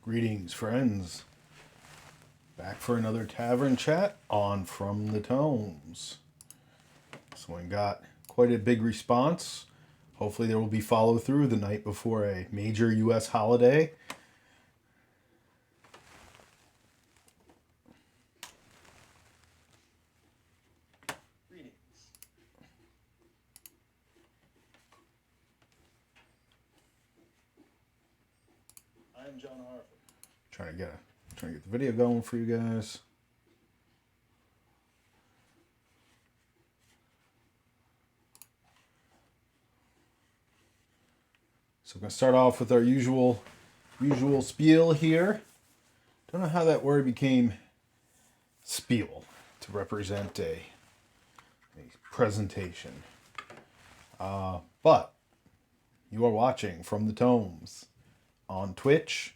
Greetings, friends. Back for another Tavern chat on From the Tomes. This one got quite a big response. Hopefully there will be follow through the night before a major U.S. holiday. I'm John Harford. Trying to get the video going for you guys. So I'm going to start off with our usual spiel here. Don't know how that word became spiel to represent a presentation. But you are watching From the Tomes on Twitch.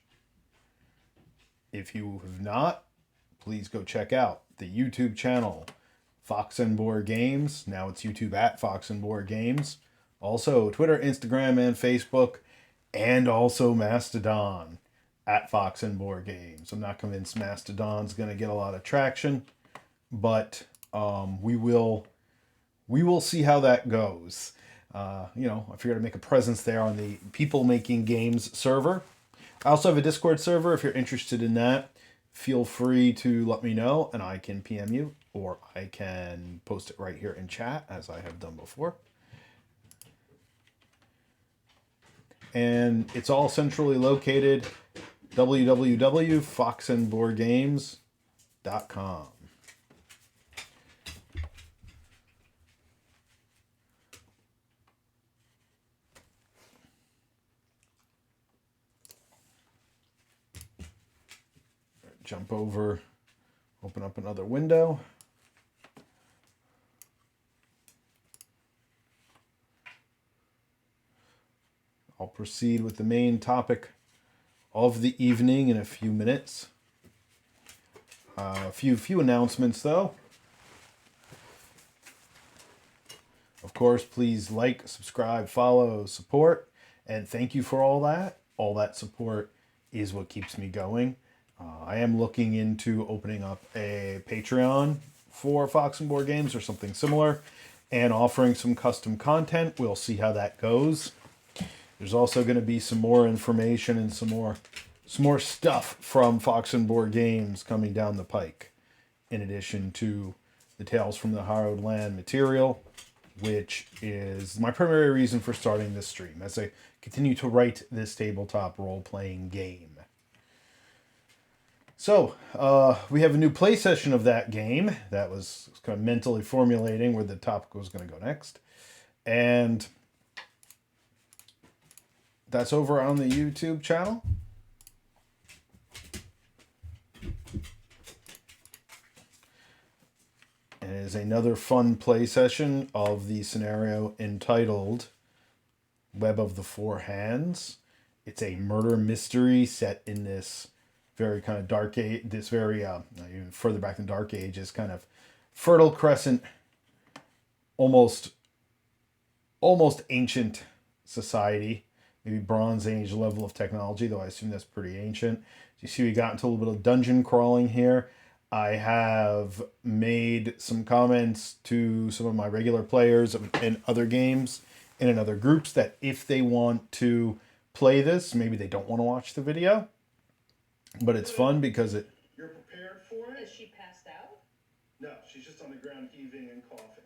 If you have not, please go check out the YouTube channel Fox and Boar Games. Now it's YouTube at Fox and Boar Games. Also Twitter, Instagram, and Facebook, and also Mastodon at Fox and Boar Games. I'm not convinced Mastodon's going to get a lot of traction, but we will see how that goes. I figured I'd make a presence there on the People Making Games server. I also have a Discord server. If you're interested in that, feel free to let me know and I can PM you, or I can post it right here in chat as I have done before. And it's all centrally located, www.foxandboardgames.com. Jump over, open up another window. I'll proceed with the main topic of the evening in a few minutes. A few announcements though. Of course, please like, subscribe, follow, support, and thank you for all that. All that support is what keeps me going. I am looking into opening up a Patreon for Fox and Board Games or something similar and offering some custom content. We'll see how that goes. There's also going to be some more information and some more stuff from Fox and Board Games coming down the pike, in addition to the Tales from the Harrowed Land material, which is my primary reason for starting this stream as I continue to write this tabletop role-playing game. So, we have a new play session of that game that was kind of mentally formulating where the topic was going to go next. And that's over on the YouTube channel. And it is another fun play session of the scenario entitled Web of the Four Hands. It's a murder mystery set in this very kind of dark age, this very, even further back than Dark Ages, kind of Fertile Crescent, almost ancient society, maybe Bronze Age level of technology, though I assume that's pretty ancient. You see we got into a little bit of dungeon crawling here. I have made some comments to some of my regular players in other games and in other groups that if they want to play this, maybe they don't want to watch the video. But it's fun because it... You're prepared for it? Is she passed out? No, she's just on the ground heaving and coughing.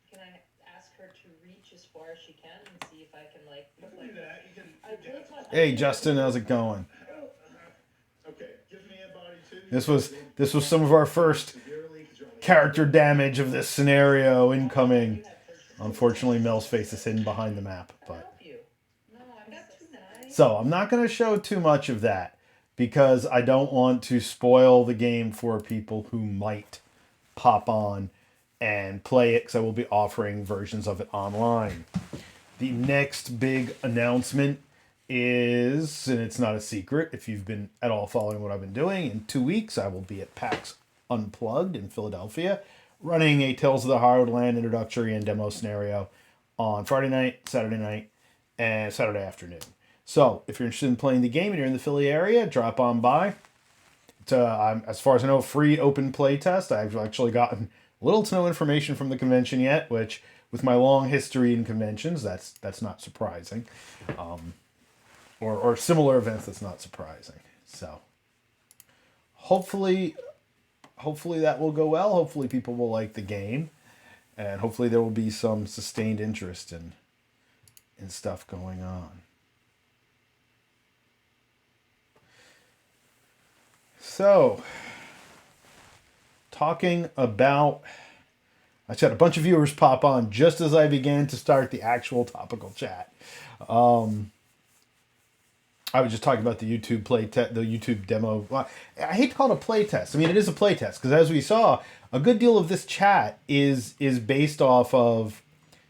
Can I ask her to reach as far as she can and see if I can, like... You can do that. You can... Hey, Justin, how's it going? Okay, give me a body too. This was some of our first character damage of this scenario incoming. Unfortunately, Mel's face is hidden behind the map. But No, I'm not too nice. so I'm not going to show too much of that, because I don't want to spoil the game for people who might pop on and play it, because I will be offering versions of it online. The next big announcement is, and it's not a secret if you've been at all following what I've been doing, in 2 weeks I will be at PAX Unplugged in Philadelphia, running a Tales of the Harrowed Land introductory and demo scenario on Friday night, Saturday night, and Saturday afternoon. So if you're interested in playing the game and you're in the Philly area, drop on by. As far as I know, free open play test. I've actually gotten little to no information from the convention yet, which, with my long history in conventions, that's not surprising, or similar events. That's not surprising. So hopefully that will go well. Hopefully people will like the game, and hopefully there will be some sustained interest in stuff going on. So, talking about, I just had a bunch of viewers pop on just as I began to start the actual topical chat. I was just talking about the YouTube the YouTube demo. Well, I hate to call it a play test. I mean, it is a play test because, as we saw, a good deal of this chat is based off of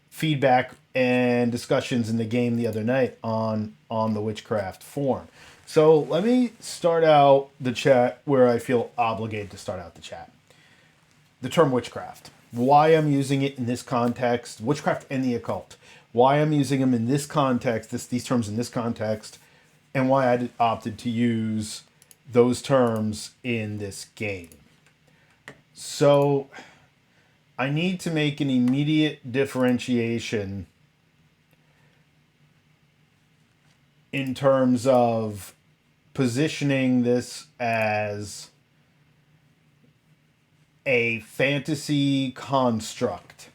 feedback and discussions in the game the other night on the Witchcraft forum. So let me start out the chat where I feel obligated to start out the chat. The term witchcraft. Why I'm using it in this context, witchcraft and the occult. Why I'm using them in this context, these terms in this context, and why I opted to use those terms in this game. So I need to make an immediate differentiation in terms of positioning this as a fantasy construct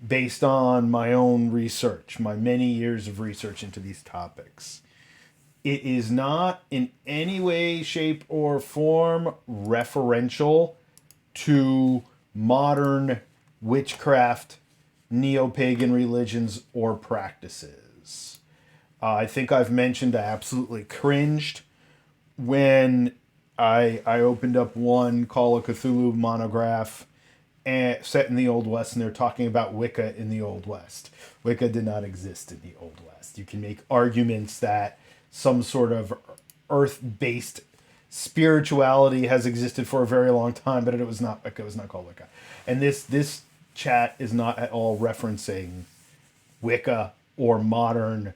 based on my own research, my many years of research into these topics. It is not in any way, shape, or form referential to modern witchcraft, neo-pagan religions, or practices. I think I've mentioned I absolutely cringed when I opened up one Call of Cthulhu monograph set in the Old West, and they're talking about Wicca in the Old West. Wicca did not exist in the Old West. You can make arguments that some sort of earth-based spirituality has existed for a very long time, but it was not Wicca. It was not called Wicca. And this chat is not at all referencing Wicca or modern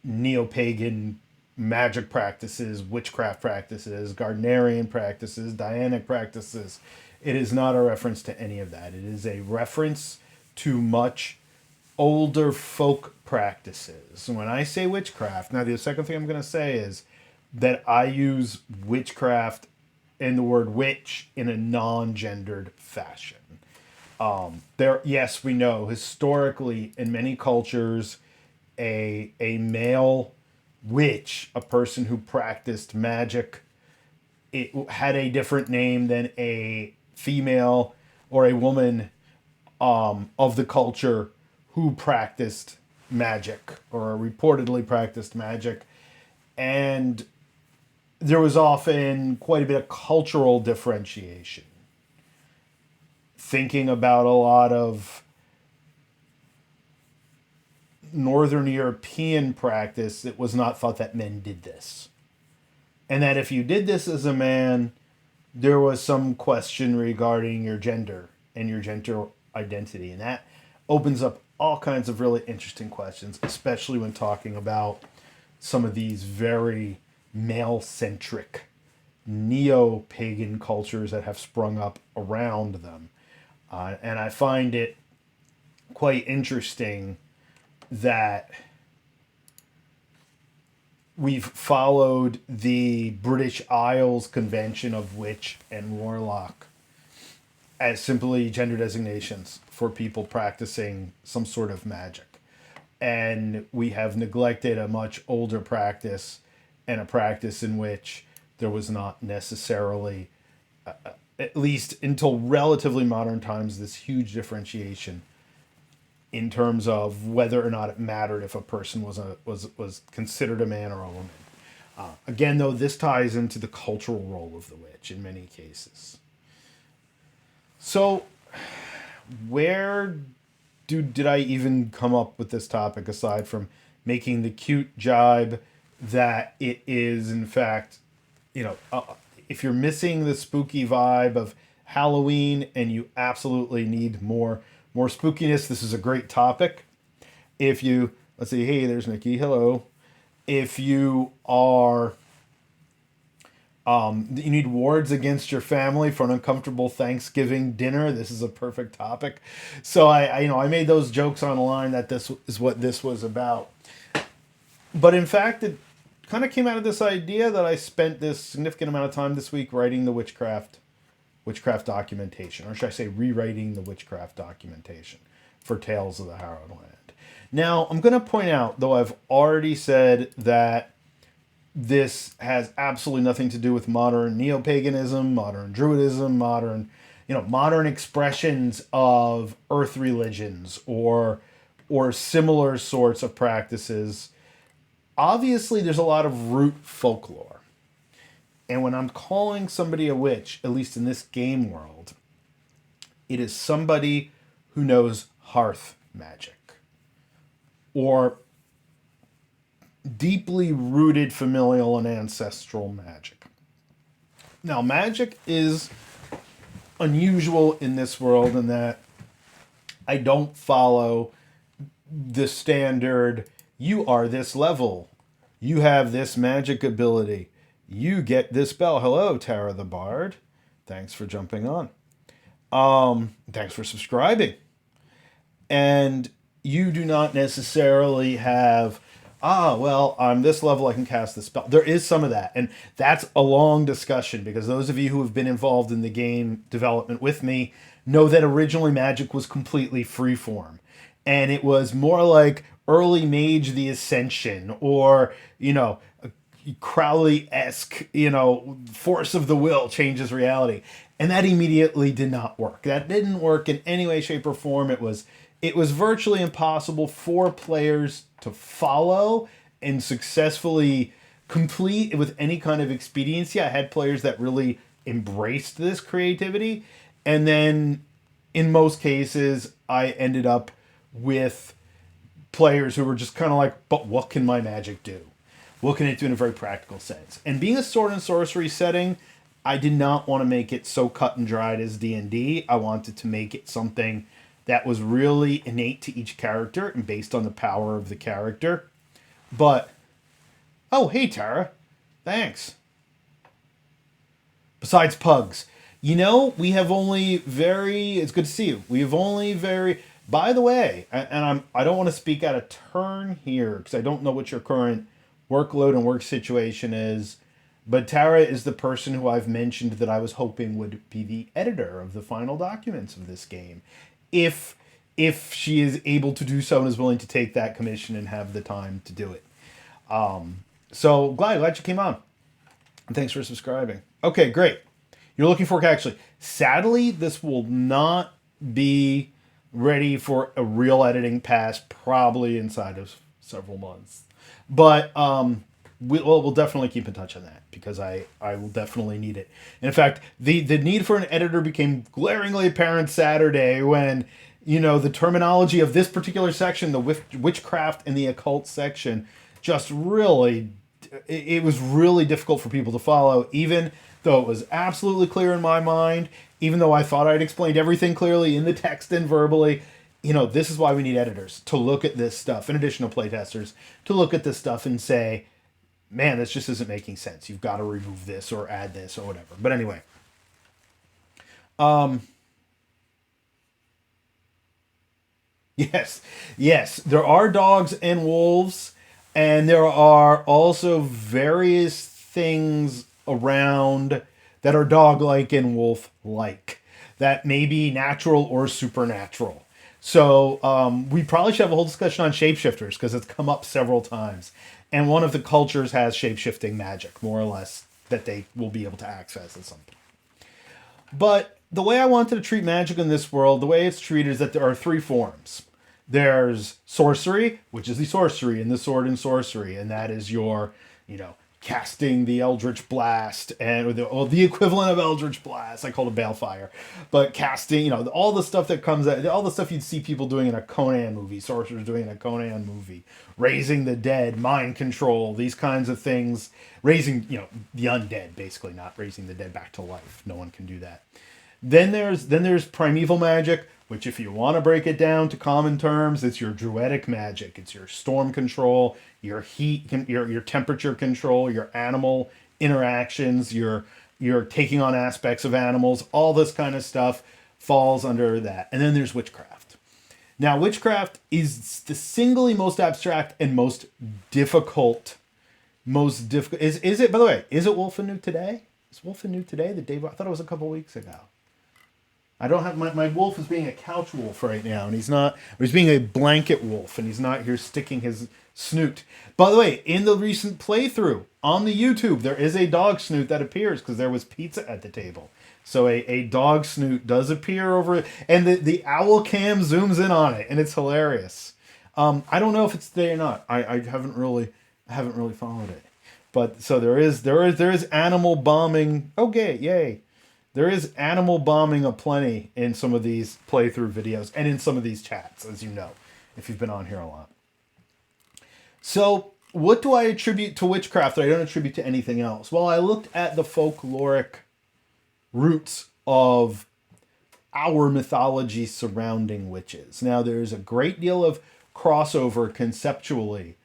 neo-pagan magic practices, witchcraft practices, Gardnerian practices, Dianic practices. It is not a reference to any of that. It is a reference to much older folk practices. When I say witchcraft, now the second thing I'm going to say is that I use witchcraft and the word witch in a non-gendered fashion. Yes, we know historically in many cultures, a male witch, a person who practiced magic, it had a different name than a female or a woman of the culture who practiced magic or reportedly practiced magic. And there was often quite a bit of cultural differentiation. Thinking about a lot of Northern European practice, it was not thought that men did this. And that if you did this as a man, there was some question regarding your gender and your gender identity. And that opens up all kinds of really interesting questions, especially when talking about some of these very male-centric neo-pagan cultures that have sprung up around them. And I find it quite interesting that we've followed the British Isles Convention of Witch and Warlock as simply gender designations for people practicing some sort of magic. And we have neglected a much older practice, and a practice in which there was not necessarily, at least until relatively modern times, this huge differentiation in terms of whether or not it mattered if a person was considered a man or a woman. Again, though, this ties into the cultural role of the witch in many cases. So, where did I even come up with this topic aside from making the cute jibe that it is, in fact, if you're missing the spooky vibe of Halloween and you absolutely need more spookiness, this is a great topic. If you, let's see, hey, there's Nikki, hello. If you are, you need wards against your family for an uncomfortable Thanksgiving dinner, this is a perfect topic. So I made those jokes online that this is what this was about. But in fact, it kind of came out of this idea that I spent this significant amount of time this week writing the witchcraft documentation, or should I say rewriting the witchcraft documentation for Tales of the Harrowed Land. Now, I'm going to point out, though I've already said that this has absolutely nothing to do with modern neo-paganism, modern druidism, modern expressions of earth religions or similar sorts of practices. Obviously, there's a lot of root folklore. And when I'm calling somebody a witch, at least in this game world, it is somebody who knows hearth magic or deeply rooted familial and ancestral magic. Now, magic is unusual in this world in that I don't follow the standard, you are this level, you have this magic ability, you get this spell. Hello, Tara the Bard. Thanks for jumping on. Thanks for subscribing. And you do not necessarily have, well, I'm this level, I can cast this spell. There is some of that. And that's a long discussion because those of you who have been involved in the game development with me know that originally magic was completely freeform. And it was more like early Mage the Ascension or, Crowley-esque, force of the will changes reality. And that immediately did not work. That didn't work in any way, shape, or form. It was virtually impossible for players to follow and successfully complete with any kind of expediency. I had players that really embraced this creativity. And then in most cases, I ended up with players who were just kind of like, but what can my magic do? What can it do in a very practical sense? And being a sword and sorcery setting, I did not want to make it so cut and dried as D&D. I wanted to make it something that was really innate to each character and based on the power of the character. But, oh, hey, Tara. Thanks. Besides pugs. We have only it's good to see you. We have only by the way, and I don't want to speak out of turn here because I don't know what your current workload and work situation is, but Tara is the person who I've mentioned that I was hoping would be the editor of the final documents of this game. If she is able to do so and is willing to take that commission and have the time to do it. So glad you came on. And thanks for subscribing. Okay, great. You're looking for actually. Sadly, this will not be ready for a real editing pass probably inside of several months. But we'll definitely keep in touch on that because I will definitely need it. And in fact, the need for an editor became glaringly apparent Saturday when, the terminology of this particular section, the Witchcraft and the Occult section, just really, it was really difficult for people to follow, even though it was absolutely clear in my mind, even though I thought I'd explained everything clearly in the text and verbally. This is why we need editors, to look at this stuff, in addition to playtesters, to look at this stuff and say, man, this just isn't making sense. You've got to remove this or add this or whatever. But anyway. Yes, there are dogs and wolves, and there are also various things around that are dog-like and wolf-like that may be natural or supernatural. So we probably should have a whole discussion on shapeshifters because it's come up several times. And one of the cultures has shapeshifting magic, more or less, that they will be able to access at some point. But the way I wanted to treat magic in this world, the way it's treated is that there are three forms. There's sorcery, which is the sorcery in the sword and sorcery. And that is your, casting the Eldritch Blast and the equivalent of Eldritch Blast. I call it Balefire. But casting, all the stuff that comes out, all the stuff you'd see people doing in a Conan movie, sorcerers doing in a Conan movie, raising the dead, mind control, these kinds of things, raising, the undead, basically, not raising the dead back to life. No one can do that. Then there's primeval magic, which if you want to break it down to common terms, it's your druidic magic. It's your storm control, your heat, your temperature control, your animal interactions, your taking on aspects of animals. All this kind of stuff falls under that. And then there's witchcraft. Now, witchcraft is the singly most abstract and most difficult. Is it, by the way, is it Wolf and New today? Is Wolf and New today? The day, I thought it was a couple weeks ago. I don't have my wolf is being a couch wolf right now, and he's not. Or he's being a blanket wolf, and he's not here sticking his snoot. By the way, in the recent playthrough on the YouTube, there is a dog snoot that appears because there was pizza at the table. So a dog snoot does appear over, and the owl cam zooms in on it, and it's hilarious. I don't know if it's today or not. I haven't really followed it, but so there is animal bombing. Okay, yay. There is animal bombing aplenty in some of these playthrough videos and in some of these chats, as you know, if you've been on here a lot. So what do I attribute to witchcraft that I don't attribute to anything else? Well, I looked at the folkloric roots of our mythology surrounding witches. Now, there's a great deal of crossover conceptually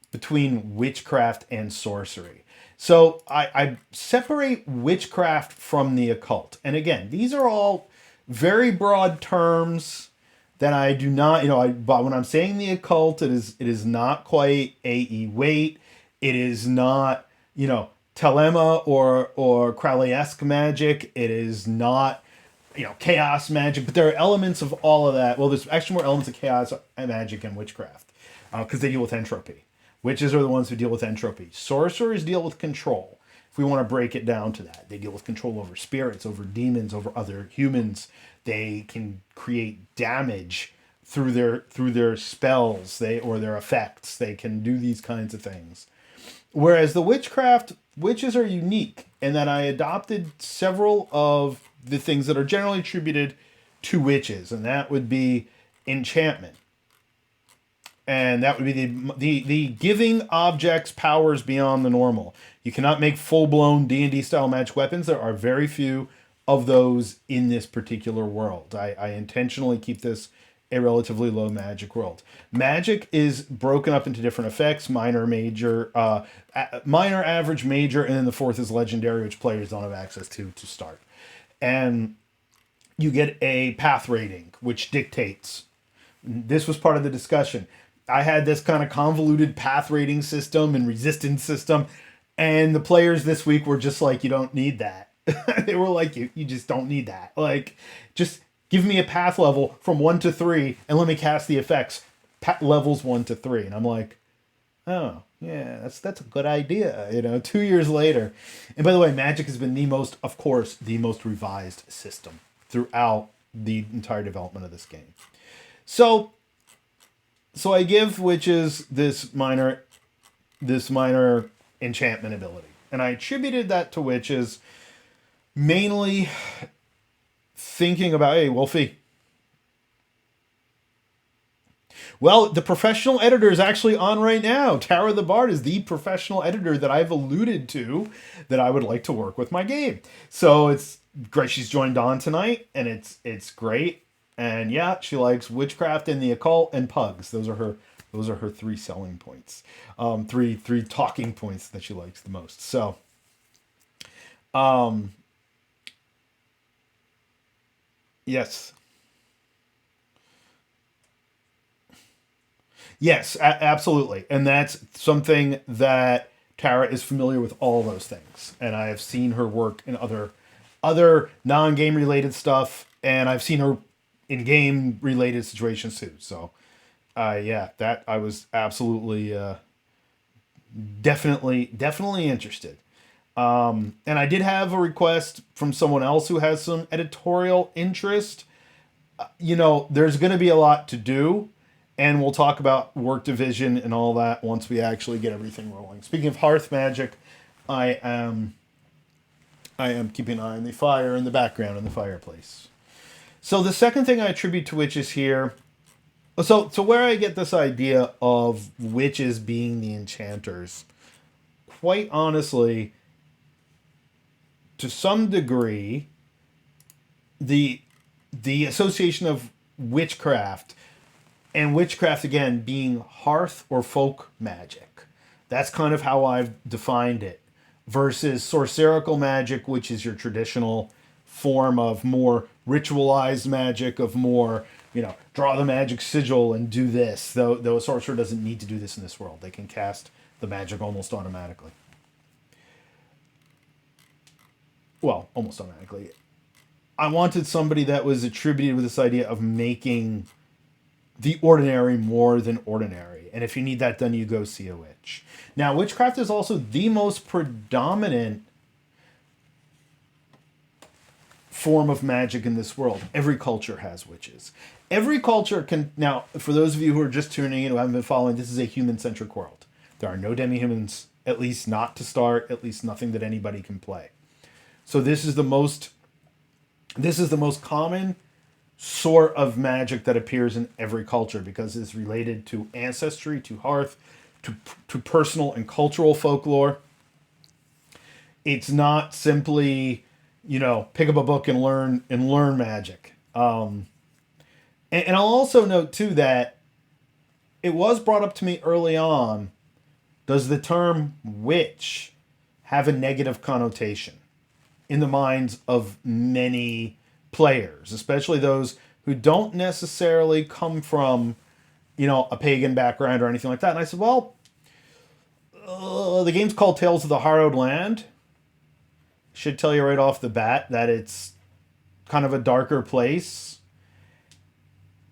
between witchcraft and sorcery. So I separate witchcraft from the occult. And again, these are all very broad terms that I do not, but when I'm saying the occult, it is not quite A.E. Waite. It is not, Telema or Crowley-esque magic. It is not, chaos magic. But there are elements of all of that. Well, there's actually more elements of chaos magic and witchcraft because they deal with entropy. Witches are the ones who deal with entropy. Sorcerers deal with control. If we want to break it down to that, they deal with control over spirits, over demons, over other humans. They can create damage through their spells, or their effects. They can do these kinds of things. Whereas the witches are unique in that I adopted several of the things that are generally attributed to witches, and that would be enchantment. And that would be the giving objects powers beyond the normal. You cannot make full-blown D&D style magic weapons. There are very few of those in this particular world. I intentionally keep this a relatively low magic world. Magic is broken up into different effects: minor, major, minor, average, major, and then the fourth is legendary, which players don't have access to start. And you get a path rating, which dictates. This was part of the discussion. I had this kind of convoluted path rating system and resistance system, and the players this week were just like, you don't need that. They were like, you just don't need that. Like, just give me a path level from 1 to 3 and let me cast the effects levels 1 to 3. And I'm like, oh, yeah, that's a good idea, 2 years later. And by the way, Magic has been the most revised system throughout the entire development of this game. So I give witches this minor enchantment ability. And I attributed that to witches mainly thinking about, hey, Wolfie. Well, the professional editor is actually on right now. Tara the Bard is the professional editor that I've alluded to that I would like to work with my game. So it's great she's joined on tonight, and it's great. And yeah, she likes witchcraft and the occult and pugs. Those are her 3 selling points. Three talking points that she likes the most. So, yes. Yes, absolutely. And that's something that Tara is familiar with, all those things. And I have seen her work in other non-game related stuff, and I've seen her in game related situations too. So, that I was absolutely, definitely interested. And I did have a request from someone else who has some editorial interest. There's going to be a lot to do, and we'll talk about work division and all that once we actually get everything rolling. Speaking of hearth magic, I am keeping an eye on the fire in the background in the fireplace. So the second thing I attribute to witches here, so where I get this idea of witches being the enchanters, quite honestly, to some degree, the association of witchcraft, and witchcraft again being hearth or folk magic. That's kind of how I've defined it. Versus sorcerical magic, which is your traditional form of more ritualized magic, of more, draw the magic sigil and do this. Though a sorcerer doesn't need to do this in this world. They can cast the magic almost automatically. Well, almost automatically. I wanted somebody that was attributed with this idea of making the ordinary more than ordinary. And if you need that done, you go see a witch. Now, witchcraft is also the most predominant form of magic in this world. Every culture has witches. Every culture can... Now, for those of you who are just tuning in, who haven't been following, this is a human-centric world. There are no demi-humans, at least not to start, at least nothing that anybody can play. So this is the most common sort of magic that appears in every culture because it's related to ancestry, to hearth, to personal and cultural folklore. It's not simply, pick up a book and learn magic. And I'll also note too that it was brought up to me early on, does the term witch have a negative connotation in the minds of many players, especially those who don't necessarily come from, a pagan background or anything like that? And I said, well, the game's called Tales of the Harrowed Land. Should tell you right off the bat that it's kind of a darker place.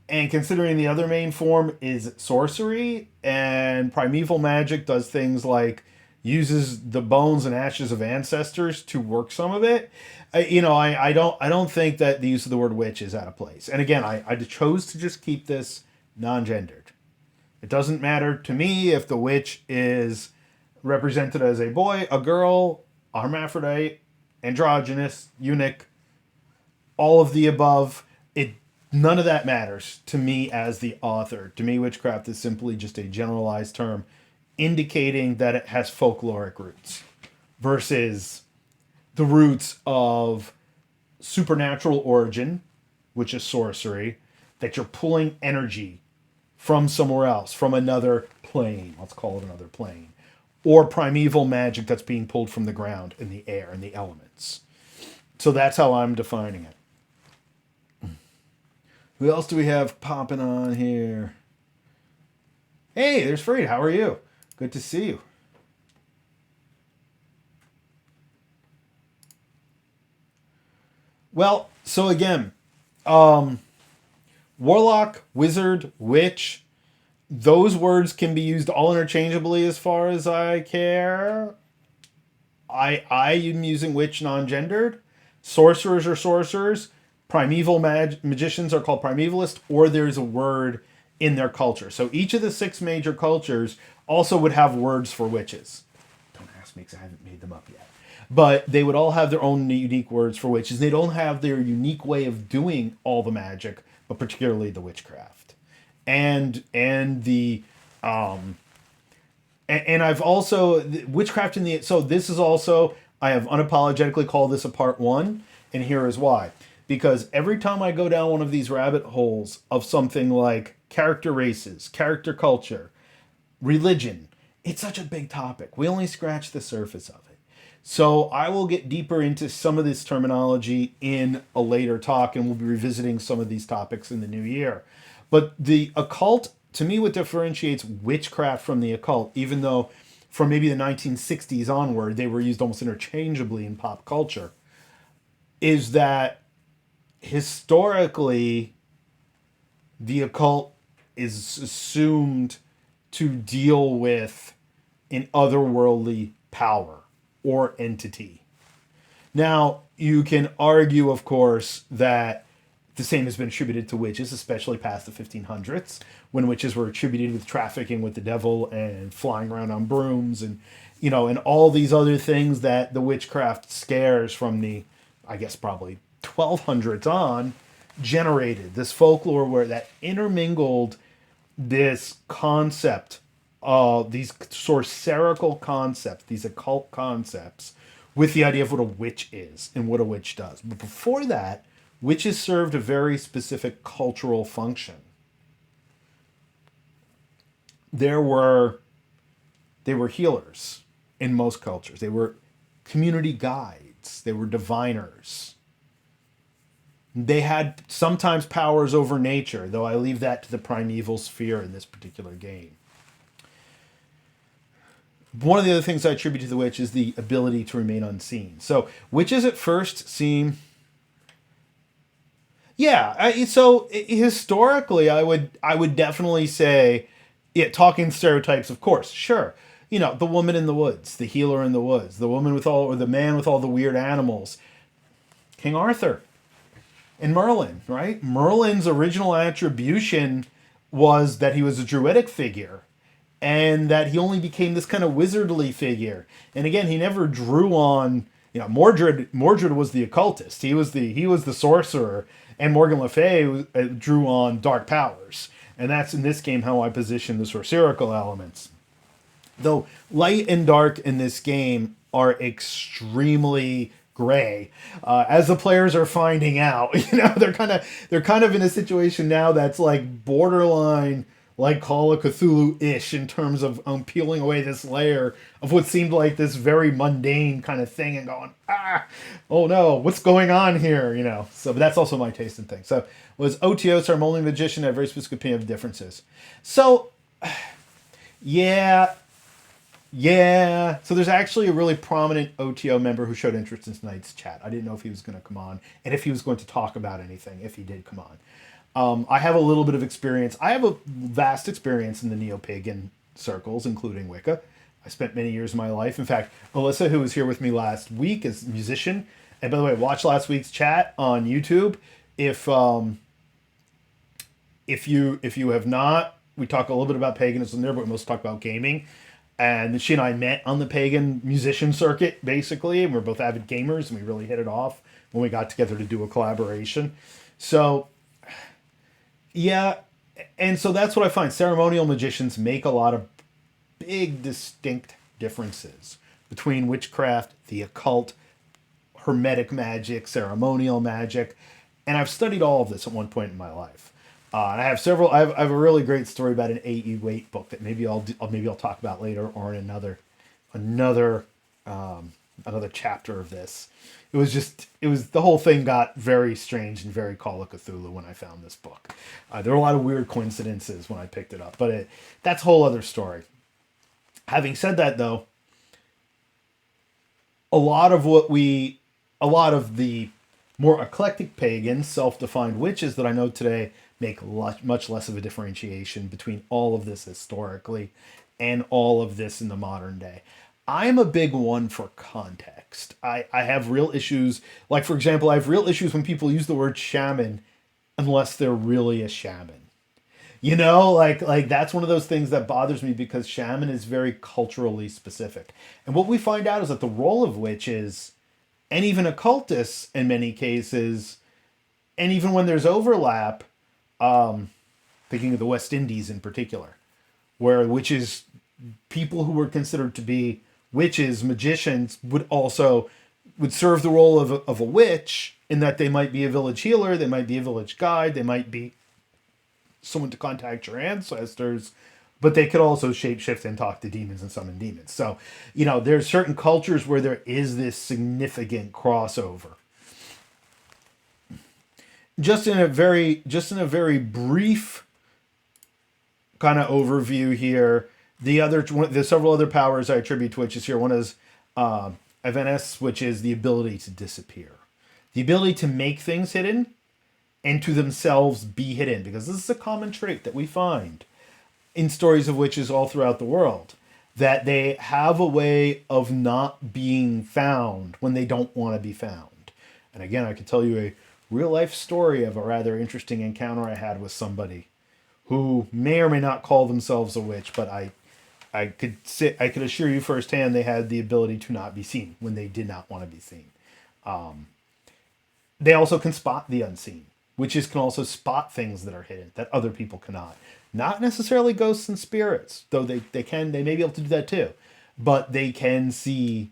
And considering the other main form is sorcery, and primeval magic does things like uses the bones and ashes of ancestors to work some of it. I don't think that the use of the word witch is out of place. And again, I chose to just keep this non-gendered. It doesn't matter to me if the witch is represented as a boy, a girl, a hermaphrodite, androgynous, eunuch, all of the above. None of that matters to me as the author. To me, witchcraft is simply just a generalized term indicating that it has folkloric roots versus the roots of supernatural origin, which is sorcery, that you're pulling energy from somewhere else, from another plane. Let's call it another plane. Or primeval magic that's being pulled from the ground and the air and the elements. So that's how I'm defining it. Who else do we have popping on here? Hey, there's Freed. How are you? Good to see you. Well, so again, warlock, wizard, witch, those words can be used all interchangeably as far as I care. I am using witch non-gendered. Sorcerers are sorcerers. Primeval magicians are called primevalist, or there's a word in their culture. So each of the 6 major cultures also would have words for witches. Don't ask me because I haven't made them up yet. But they would all have their own unique words for witches. They don't have their unique way of doing all the magic, but particularly the witchcraft. And I've also witchcraft so this is also, I have unapologetically called this a part 1, and here is why. Because every time I go down one of these rabbit holes of something like character races, character culture, religion, it's such a big topic. We only scratch the surface of it. So I will get deeper into some of this terminology in a later talk, and we'll be revisiting some of these topics in the new year. But the occult, to me, what differentiates witchcraft from the occult, even though from maybe the 1960s onward, they were used almost interchangeably in pop culture, is that historically, the occult is assumed to deal with an otherworldly power or entity. Now, you can argue, of course, that the same has been attributed to witches, especially past the 1500s, when witches were attributed with trafficking with the devil and flying around on brooms and, and all these other things that the witchcraft scares from the, I guess, probably 1200s on, generated this folklore where that intermingled this concept of these sorcerical concepts, these occult concepts, with the idea of what a witch is and what a witch does. But before that, witches served a very specific cultural function. They were healers in most cultures. They were community guides. They were diviners. They had sometimes powers over nature, though I leave that to the primeval sphere in this particular game. One of the other things I attribute to the witch is the ability to remain unseen. So witches at first seem... Yeah, so historically, I would definitely say, talking stereotypes, of course, sure. You know, the woman in the woods, the healer in the woods, the woman with all, or the man with all the weird animals. King Arthur and Merlin, right? Merlin's original attribution was that he was a druidic figure, and that he only became this kind of wizardly figure. And again, he never drew on, Mordred was the occultist. He was the sorcerer, and Morgan Le Fay drew on dark powers. And that's in this game how I position the sorcerical elements. Though light and dark in this game are extremely gray, as the players are finding out. They're kind of in a situation now that's like borderline like Call of Cthulhu-ish in terms of peeling away this layer of what seemed like this very mundane kind of thing and going, oh no, what's going on here, So, but that's also my taste in things. So, was OTO ceremonial magician had a very specific opinion of differences. So, yeah. So there's actually a really prominent OTO member who showed interest in tonight's chat. I didn't know if he was going to come on and if he was going to talk about anything, if he did come on. I have a little bit of experience. I have a vast experience in the neo-pagan circles, including Wicca. I spent many years of my life. In fact, Alyssa, who was here with me last week, is a musician. And by the way, watch last week's chat on YouTube. If you have not, we talk a little bit about paganism there, but we mostly talk about gaming. And she and I met on the pagan musician circuit, basically. And we're both avid gamers, and we really hit it off when we got together to do a collaboration. So, yeah, and so that's what I find. Ceremonial magicians make a lot of big, distinct differences between witchcraft, the occult, hermetic magic, ceremonial magic. And I've studied all of this at one point in my life. And I have several. I have a really great story about an 8E8 book that maybe I'll talk about later, or in another chapter of this. It was the whole thing got very strange and very Call of Cthulhu when I found this book. There were a lot of weird coincidences when I picked it up, but that's a whole other story. Having said that, though, a lot of the more eclectic pagans, self-defined witches that I know today make much less of a differentiation between all of this historically and all of this in the modern day. I'm a big one for context. I have real issues. Like, for example, I have real issues when people use the word shaman unless they're really a shaman. Like that's one of those things that bothers me, because shaman is very culturally specific. And what we find out is that the role of witches, and even occultists in many cases, and even when there's overlap, thinking of the West Indies in particular, where witches, people who were considered to be witches, magicians, would serve the role of a witch, in that they might be a village healer, they might be a village guide, they might be someone to contact your ancestors, but they could also shapeshift and talk to demons and summon demons. So, there's certain cultures where there is this significant crossover. Just in a very brief kind of overview here, there's several other powers I attribute to witches here. One is Evanescence, which is the ability to disappear, the ability to make things hidden and to themselves be hidden, because this is a common trait that we find in stories of witches all throughout the world, that they have a way of not being found when they don't want to be found. And again, I could tell you a real life story of a rather interesting encounter I had with somebody who may or may not call themselves a witch, but I could assure you firsthand they had the ability to not be seen when they did not want to be seen. They also can spot the unseen. Witches can also spot things that are hidden that other people cannot. Not necessarily ghosts and spirits, though they may be able to do that too. But they can see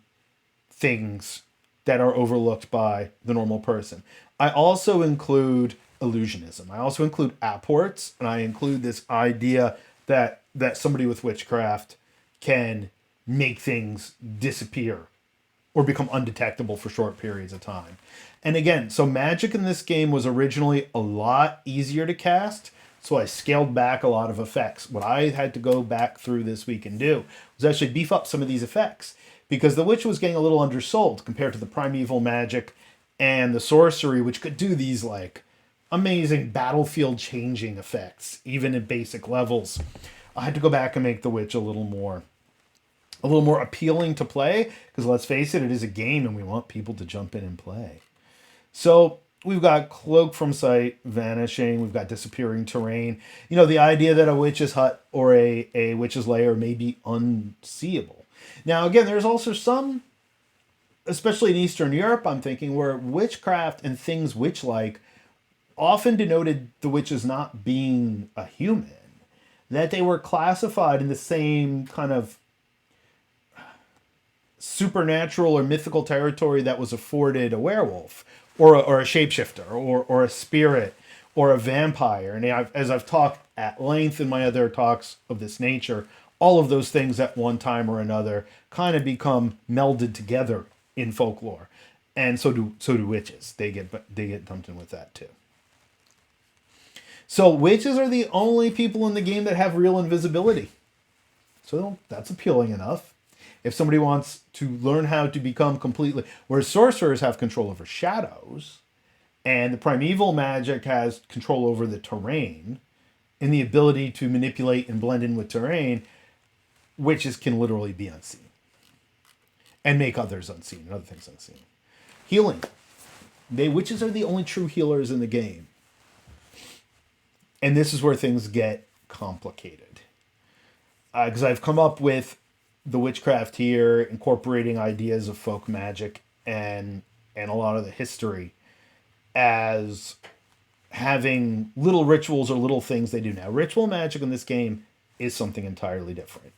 things that are overlooked by the normal person. I also include illusionism. I also include apports, and I include this idea that somebody with witchcraft can make things disappear or become undetectable for short periods of time. And again, so magic in this game was originally a lot easier to cast, so I scaled back a lot of effects. What I had to go back through this week and do was actually beef up some of these effects, because the witch was getting a little undersold compared to the primeval magic and the sorcery, which could do these like amazing battlefield changing effects, even at basic levels. I had to go back and make the witch a little more appealing to play, because let's face it is a game and we want people to jump in and play. So we've got cloak from sight, vanishing, we've got disappearing terrain. You know, the idea that a witch's hut or a witch's lair may be unseeable. Now again, there's also some, especially in Eastern Europe, I'm thinking, where witchcraft and things witch-like often denoted the witches not being a human, that they were classified in the same kind of supernatural or mythical territory that was afforded a werewolf or a shapeshifter or a spirit or a vampire. And as I've talked at length in my other talks of this nature, all of those things at one time or another kind of become melded together in folklore. And so do witches. They get dumped in with that too. So witches are the only people in the game that have real invisibility. So that's appealing enough. If somebody wants to learn how to become completely... Whereas sorcerers have control over shadows, and the primeval magic has control over the terrain, and the ability to manipulate and blend in with terrain, witches can literally be unseen. And make others unseen, and other things unseen. Healing. Witches are the only true healers in the game. And this is where things get complicated. Because I've come up with the witchcraft here, incorporating ideas of folk magic and a lot of the history as having little rituals or little things they do. Now, ritual magic in this game is something entirely different.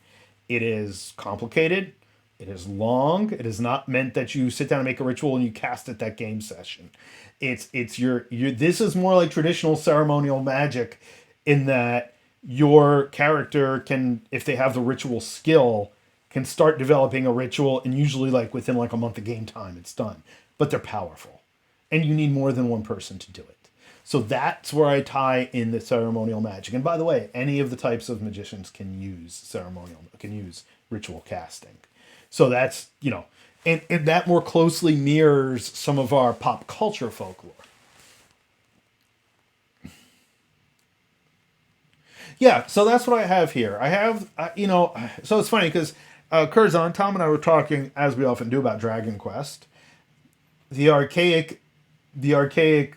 It is complicated. It is long. It is not meant that you sit down and make a ritual and you cast it that game session. It's your this is more like traditional ceremonial magic, in that your character can, if they have the ritual skill, can start developing a ritual, and usually like within like a month of game time it's done. But they're powerful, and you need more than one person to do it. So that's where I tie in the ceremonial magic. And by the way, any of the types of magicians can use ritual casting. So that's, and that more closely mirrors some of our pop culture folklore. Yeah, so that's what I have here. I have, so it's funny because Curzon, Tom and I were talking, as we often do, about Dragon Quest. The archaic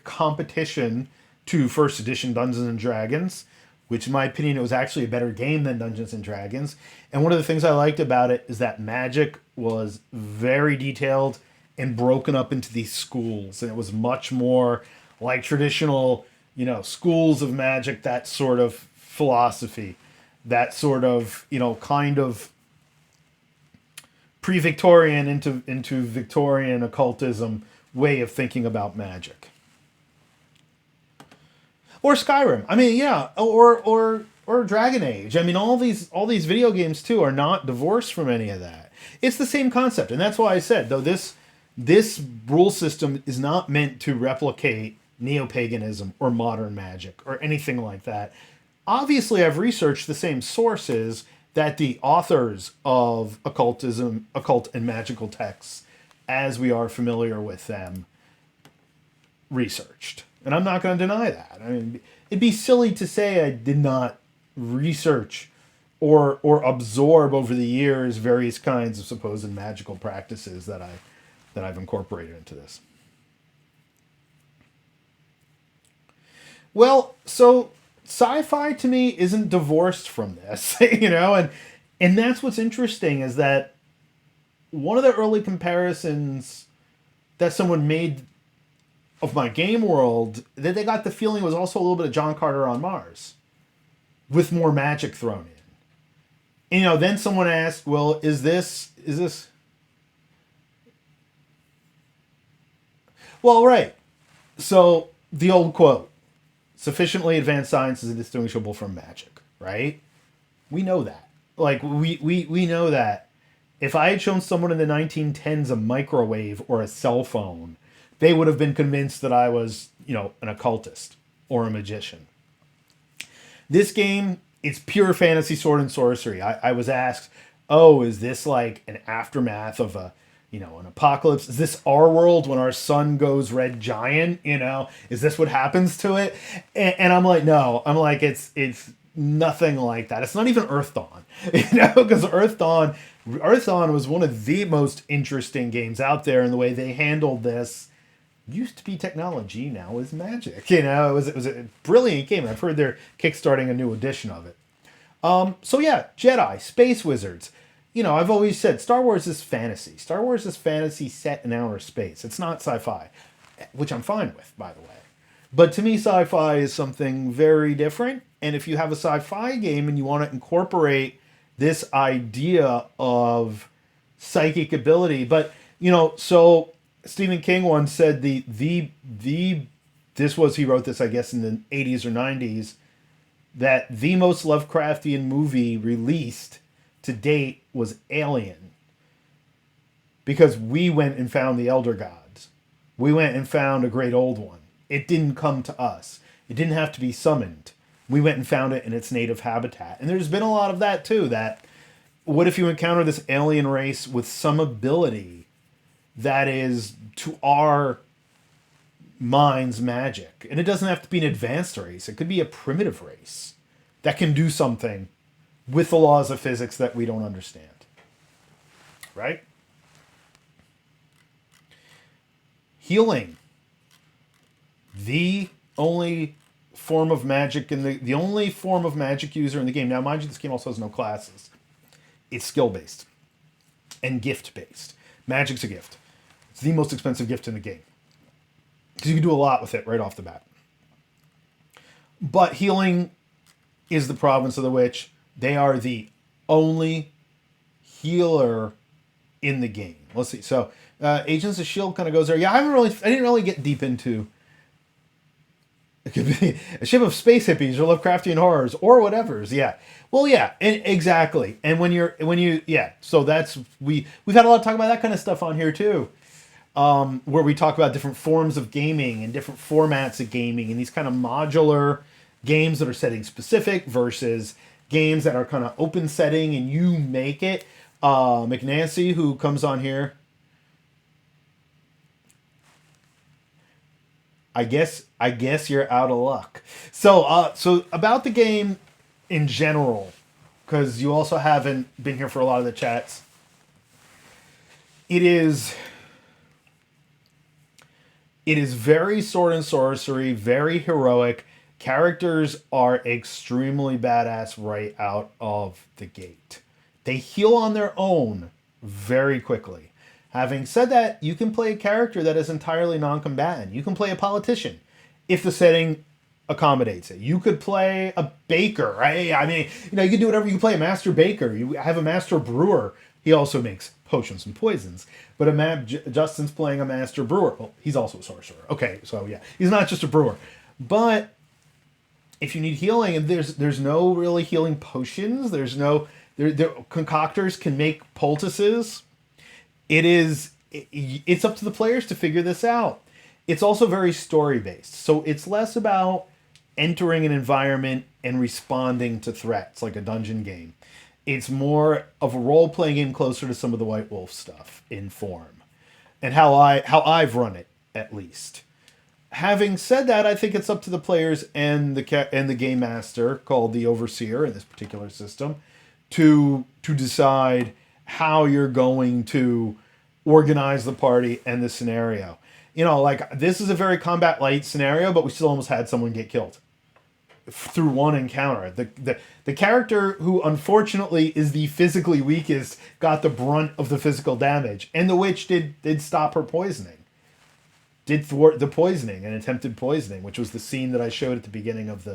competition to first edition Dungeons and Dragons, which in my opinion, it was actually a better game than Dungeons and Dragons. And one of the things I liked about it is that magic was very detailed and broken up into these schools. And it was much more like traditional, schools of magic, that sort of philosophy, that sort of, kind of pre-Victorian into Victorian occultism way of thinking about magic. Or Skyrim. I mean, yeah, or Dragon Age. I mean, all these video games too are not divorced from any of that. It's the same concept, and that's why I said, though, this rule system is not meant to replicate neo-paganism or modern magic or anything like that. Obviously, I've researched the same sources that the authors of occult and magical texts, as we are familiar with them, researched. And I'm not going to deny that. I mean, it'd be silly to say I did not research or absorb over the years various kinds of supposed magical practices that I've incorporated into this. Well, so sci-fi to me isn't divorced from this, and that's what's interesting, is that one of the early comparisons that someone made of my game world, that they got the feeling was also a little bit of John Carter on Mars, with more magic thrown in. And, then someone asked, well, is this... Well, right. So the old quote, sufficiently advanced science is indistinguishable from magic, right? We know that. Like, we know that. If I had shown someone in the 1910s a microwave or a cell phone, they would have been convinced that I was, an occultist or a magician. This game, it's pure fantasy sword and sorcery. I was asked, oh, is this like an aftermath of an apocalypse? Is this our world when our sun goes red giant? Is this what happens to it? And I'm like, no. I'm like, it's nothing like that. It's not even Earth Dawn, because Earth Dawn was one of the most interesting games out there, and the way they handled this used to be technology, now is magic. It was a brilliant game. I've heard they're kickstarting a new edition of it. So yeah, Jedi, space wizards. I've always said Star Wars is fantasy. Star Wars is fantasy set in outer space. It's not sci-fi, which I'm fine with, by the way. But to me, sci-fi is something very different. And if you have a sci-fi game and you want to incorporate this idea of psychic ability, but so Stephen King once said he wrote this, I guess, in the 80s or 90s, that the most Lovecraftian movie released to date was Alien. Because we went and found the Elder Gods. We went and found a great old one. It didn't come to us. It didn't have to be summoned. We went and found it in its native habitat. And there's been a lot of that too, that what if you encounter this alien race with some ability that is, to our minds, magic? And it doesn't have to be an advanced race. It could be a primitive race that can do something with the laws of physics that we don't understand. Right? Healing. The only form of magic in the only form of magic user in the game. Now, mind you, this game also has no classes. It's skill-based and gift-based. Magic's a gift. It's the most expensive gift in the game, because you can do a lot with it right off the bat. But healing is the province of the witch. They are the only healer in the game. Let's see. So, Agents of S.H.I.E.L.D. kind of goes there. Yeah, I didn't really get deep into. It could be a ship of space hippies or Lovecraftian horrors or whatever's. Yeah. Well, yeah, and exactly. And so we've had a lot of talk about that kind of stuff on here too. Where we talk about different forms of gaming and different formats of gaming and these kind of modular games that are setting specific versus games that are kind of open setting and you make it. McNancy, who comes on here, I guess you're out of luck. So about the game in general, because you also haven't been here for a lot of the chats. It is very sword and sorcery, very heroic. Characters are extremely badass right out of the gate. They heal on their own very quickly. Having said that, you can play a character that is entirely non-combatant. You can play a politician if the setting accommodates it. You could play a baker, right? I mean, you can do whatever. You can play a master baker. You have a master brewer. He also makes potions and poisons. But Justin's playing a master brewer. Well, he's also a sorcerer. Okay, so yeah, he's not just a brewer. But if you need healing, and there's no really healing potions. There's no concoctors can make poultices. It's up to the players to figure this out. It's also very story-based. So it's less about entering an environment and responding to threats like a dungeon game. It's more of a role-playing game closer to some of the White Wolf stuff in form. And how I've run it, at least. Having said that, I think it's up to the players and the game master, called the Overseer in this particular system, to decide how you're going to organize the party and the scenario. This is a very combat light scenario, but we still almost had someone get killed through one encounter. The character who unfortunately is the physically weakest got the brunt of the physical damage, and the witch did stop her poisoning. Did thwart the poisoning and attempted poisoning, which was the scene that I showed at the beginning of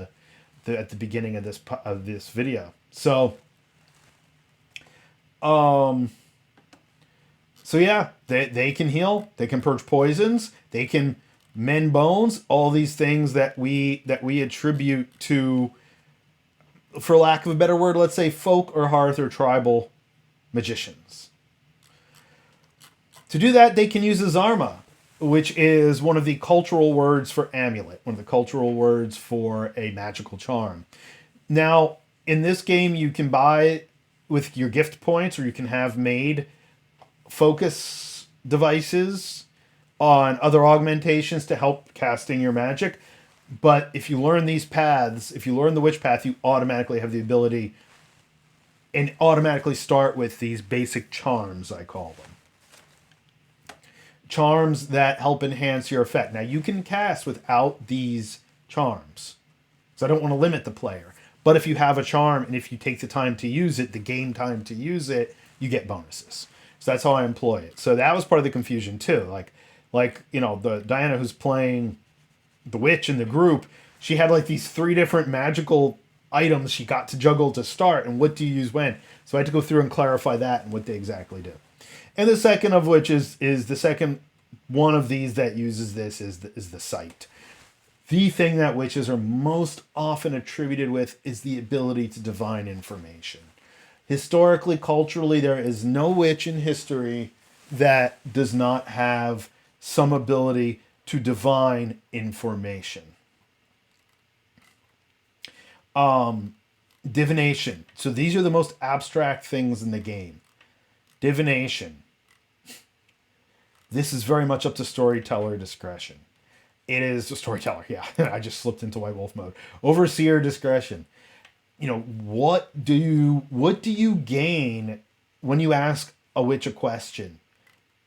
this video. So yeah, they can heal. They can purge poisons. They can men bones, all these things that we attribute to, for lack of a better word, let's say folk or hearth or tribal magicians. To do that, they can use a zarma, which is one of the cultural words for amulet, one of the cultural words for a magical charm. Now, in this game, you can buy with your gift points, or you can have made focus devices on other augmentations to help casting your magic. But if you learn these paths, if you learn the witch path, you automatically have the ability and automatically start with these basic charms, I call them. Charms that help enhance your effect. Now, you can cast without these charms, so I don't want to limit the player. But if you have a charm and if you take the time to use it, the game time to use it, you get bonuses. So that's how I employ it. So that was part of the confusion too. Like you know, the Diana who's playing the witch in the group, she had like these 3 different magical items she got to juggle to start, and what do you use when? So I had to go through and clarify that and what they exactly do. And the second of which is the second one of these that uses this is the sight. The thing that witches are most often attributed with is the ability to divine information. Historically, culturally, there is no witch in history that does not have some ability to divine information. Divination. So these are the most abstract things in the game. Divination. This is very much up to storyteller discretion. It is a storyteller, yeah. I just slipped into White Wolf mode. Overseer discretion. You know, what do you gain when you ask a witch a question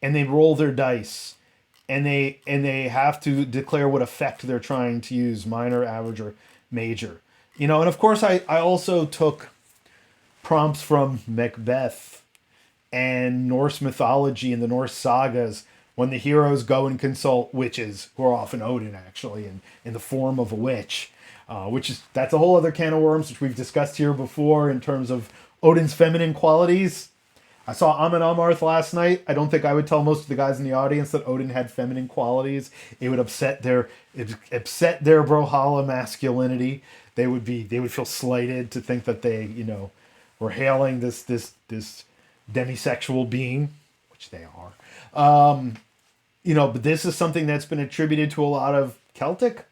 and they roll their dice and they have to declare what effect they're trying to use, minor, average, or major. You know, and of course I also took prompts from Macbeth and Norse mythology and the Norse sagas, when the heroes go and consult witches, who are often Odin, actually, in the form of a witch, that's a whole other can of worms, which we've discussed here before in terms of Odin's feminine qualities. I saw Amon Amarth last night. I don't think I would tell most of the guys in the audience that Odin had feminine qualities. It would upset their Brawlhalla masculinity. They would feel slighted to think that they, you know, were hailing this demisexual being, which they are. You know, but this is something that's been attributed to a lot of Celtic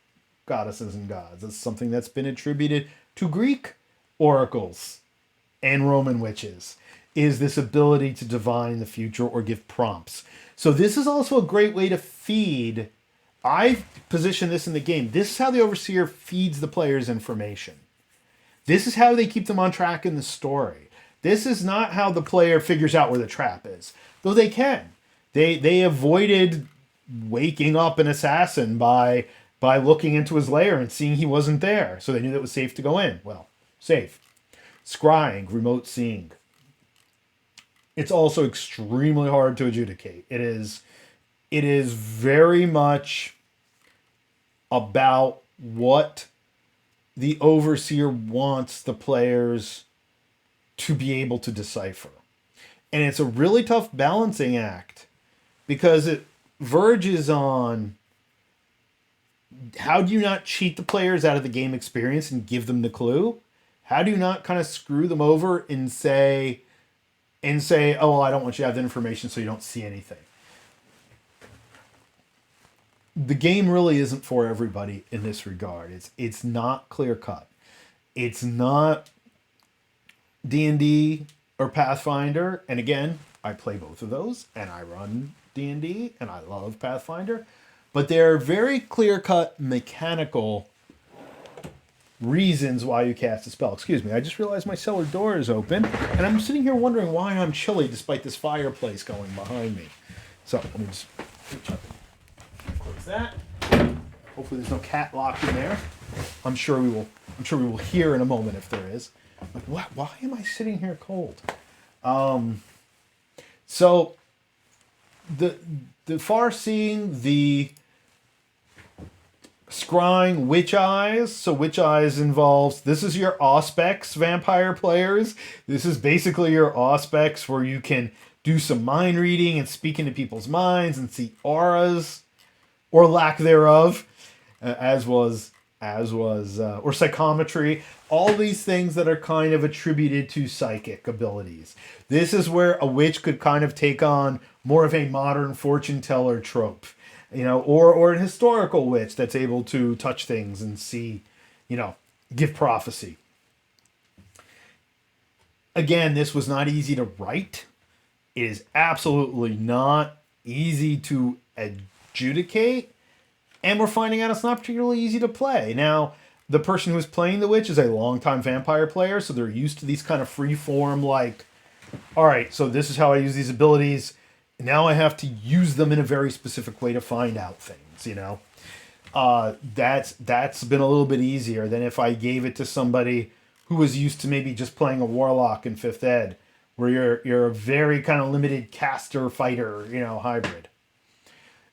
goddesses and gods. It's something that's been attributed to Greek oracles and Roman witches, is this ability to divine the future or give prompts. So this is also a great way to feed. I position this in the game. This is how the Overseer feeds the players information. This is how they keep them on track in the story. This is not how the player figures out where the trap is, though they can. They avoided waking up an assassin by looking into his lair and seeing he wasn't there, so they knew that it was safe to go in. Well, safe. Scrying, remote seeing. It's also extremely hard to adjudicate. It is very much about what the Overseer wants the players to be able to decipher. And it's a really tough balancing act, because it verges on how do you not cheat the players out of the game experience and give them the clue? How do you not kind of screw them over and say, oh, well, I don't want you to have the information so you don't see anything. The game really isn't for everybody in this regard. It's not clear cut. It's not D&D or Pathfinder. And again, I play both of those, and I run D&D, and I love Pathfinder. But there are very clear-cut mechanical reasons why you cast a spell. Excuse me, I just realized my cellar door is open, and I'm sitting here wondering why I'm chilly despite this fireplace going behind me. So let me just close that. Hopefully there's no cat locked in there. I'm sure we will hear in a moment if there is. Like, why am I sitting here cold? So the far-seeing, the scrying, witch eyes. So witch eyes involves, this is your Auspex vampire players. This is basically your Auspex where you can do some mind reading and speak into people's minds and see auras. or lack thereof, or psychometry. All these things that are kind of attributed to psychic abilities. This is where a witch could kind of take on more of a modern fortune teller trope, or an historical witch that's able to touch things and see, give prophecy. Again, this was not easy to write. It is absolutely not easy to adjudicate. And we're finding out it's not particularly easy to play. Now, the person who is playing the witch is a longtime vampire player, so they're used to these kind of free form, like, all right, so this is how I use these abilities. Now I have to use them in a very specific way to find out things, That's been a little bit easier than if I gave it to somebody who was used to maybe just playing a warlock in 5th ed, where you're a very kind of limited caster fighter, hybrid.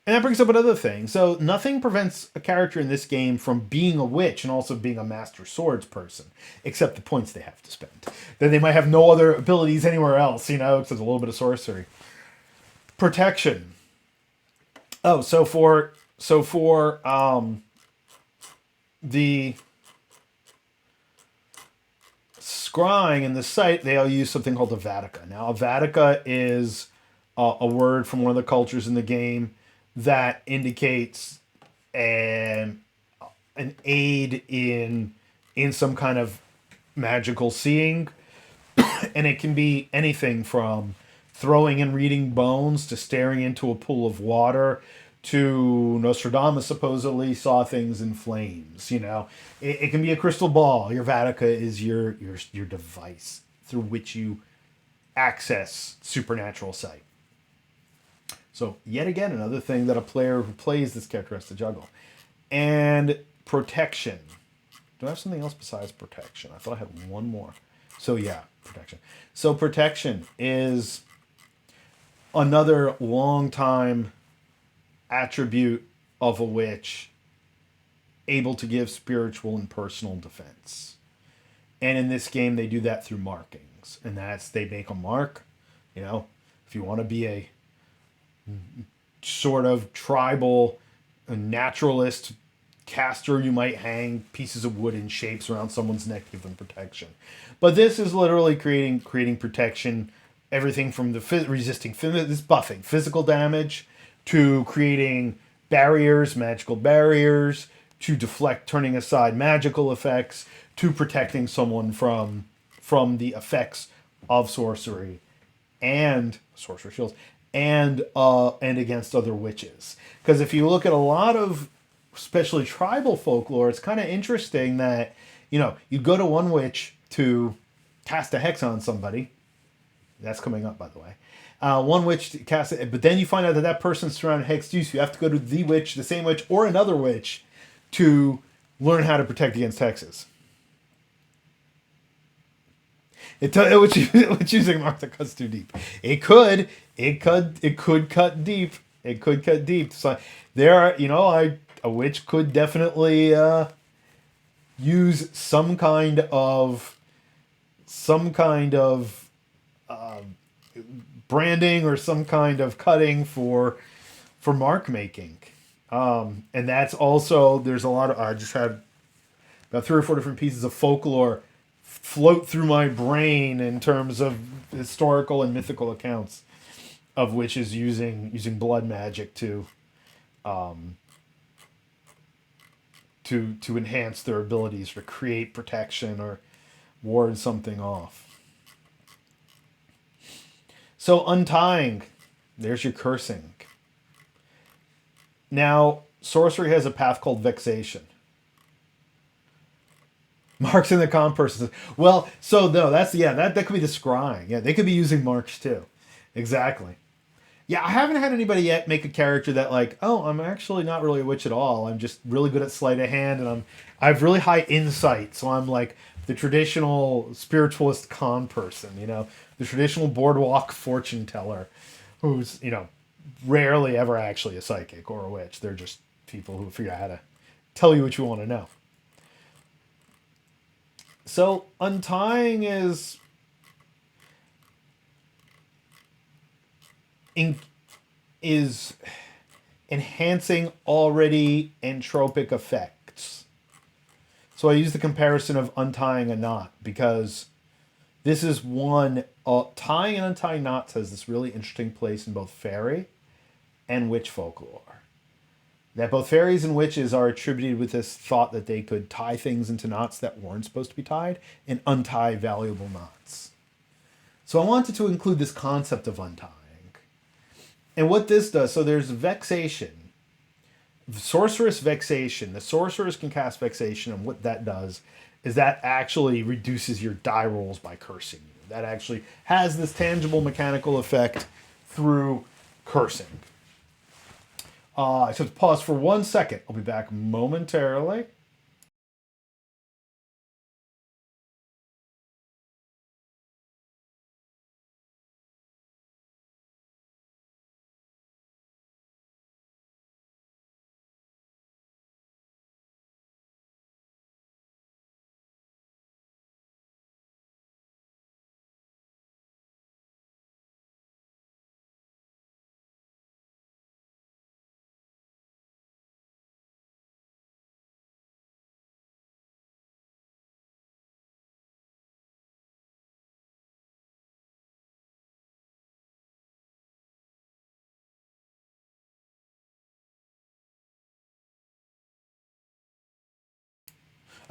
And that brings up another thing. So nothing prevents a character in this game from being a witch and also being a master swords person, except the points they have to spend. Then they might have no other abilities anywhere else, except a little bit of sorcery. Protection. Oh, so for the scrying in the site, they'll use something called a Vatica. Now, a Vatica is a word from one of the cultures in the game that indicates an aid in some kind of magical seeing. And it can be anything from throwing and reading bones to staring into a pool of water to Nostradamus supposedly saw things in flames. It can be a crystal ball. Your Vatica is your device through which you access supernatural sight. So yet again, another thing that a player who plays this character has to juggle. And protection. Do I have something else besides protection? I thought I had one more. So yeah, protection. So protection is another long time attribute of a witch able to give spiritual and personal defense. And in this game, they do that through markings. And they make a mark. If you want to be a sort of tribal naturalist caster, you might hang pieces of wood in shapes around someone's neck to give them protection. But this is literally creating protection, everything from the resisting this buffing physical damage to creating barriers, magical barriers, to deflect, turning aside magical effects, to protecting someone from the effects of sorcery and sorcerer shields and against other witches. Because if you look at a lot of especially tribal folklore, it's kind of interesting that you'd go to one witch to cast a hex on somebody. That's coming up, by the way. One witch to cast it, but then you find out that person's surrounded hex use. You have to go to the witch, the same witch, or another witch to learn how to protect against hexes. Which using mark that cuts too deep. It could cut deep. It could cut deep. So there are, a witch could definitely use some kind of branding or some kind of cutting for mark making. And that's also, there's a lot of, I just had about 3 or 4 different pieces of folklore float through my brain in terms of historical and mythical accounts of witches using blood magic to enhance their abilities, to create protection or ward something off. So untying, there's your cursing. Now, sorcery has a path called vexation. Marks in the con person. Well, so no, that could be the scrying. Yeah, they could be using marks too. Exactly. Yeah, I haven't had anybody yet make a character that I'm actually not really a witch at all. I'm just really good at sleight of hand, and I have really high insight. So I'm like the traditional spiritualist con person, the traditional boardwalk fortune teller, who's rarely ever actually a psychic or a witch. They're just people who figure out how to tell you what you want to know. So untying is enhancing already entropic effects. So I use the comparison of untying a knot because this is one, tying and untying knots has this really interesting place in both fairy and witch folklore. That both fairies and witches are attributed with this thought that they could tie things into knots that weren't supposed to be tied and untie valuable knots. So I wanted to include this concept of untying. And what this does, so there's vexation. Sorceress vexation. The sorceress can cast vexation, and what that does is that actually reduces your die rolls by cursing you. That actually has this tangible mechanical effect through cursing. So pause for 1 second. I'll be back momentarily.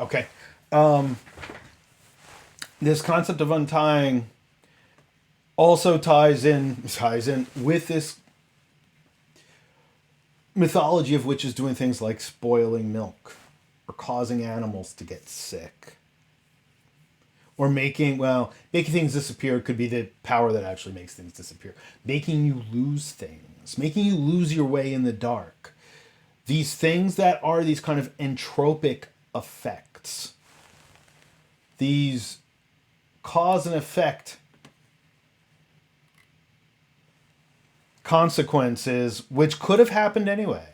Okay. This concept of untying also ties in with this mythology of witches doing things like spoiling milk or causing animals to get sick. Or making things disappear could be the power that actually makes things disappear. Making you lose things. Making you lose your way in the dark. These things that are these kind of entropic effects. These cause and effect consequences which could have happened anyway,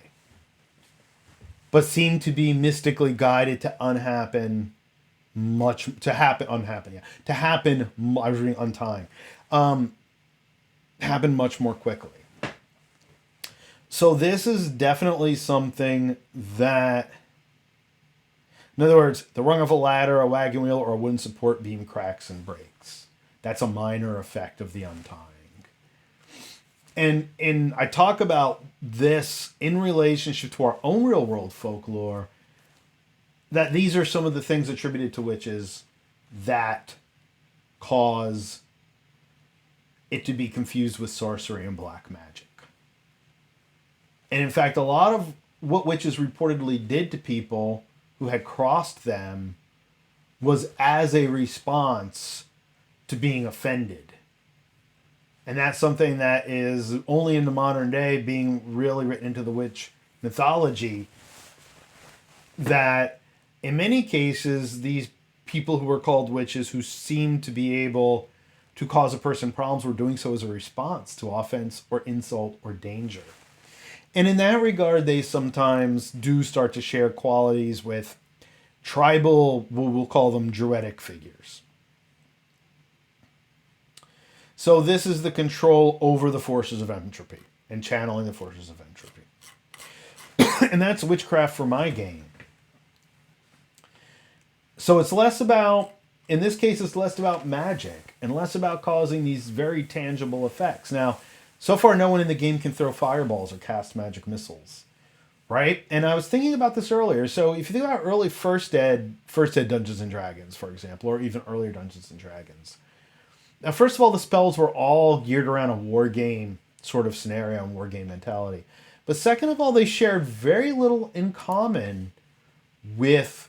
but seem to be mystically guided to happen much more quickly. So this is definitely something that, in other words, the rung of a ladder, a wagon wheel, or a wooden support beam cracks and breaks. That's a minor effect of the untying. And I talk about this in relationship to our own real world folklore, that these are some of the things attributed to witches that cause it to be confused with sorcery and black magic. And in fact, a lot of what witches reportedly did to people who had crossed them was as a response to being offended. And that's something that is only in the modern day being really written into the witch mythology, that in many cases, these people who were called witches who seemed to be able to cause a person problems were doing so as a response to offense or insult or danger. And in that regard, they sometimes do start to share qualities with tribal, we'll call them druidic figures. So this is the control over the forces of entropy and channeling the forces of entropy. And that's witchcraft for my game. So it's less about, in this case, it's less about magic and less about causing these very tangible effects. Now, so far, no one in the game can throw fireballs or cast magic missiles, right? And I was thinking about this earlier. So if you think about early First Ed Dungeons and Dragons, for example, or even earlier Dungeons and Dragons. Now, first of all, the spells were all geared around a war game sort of scenario and war game mentality. But second of all, they shared very little in common with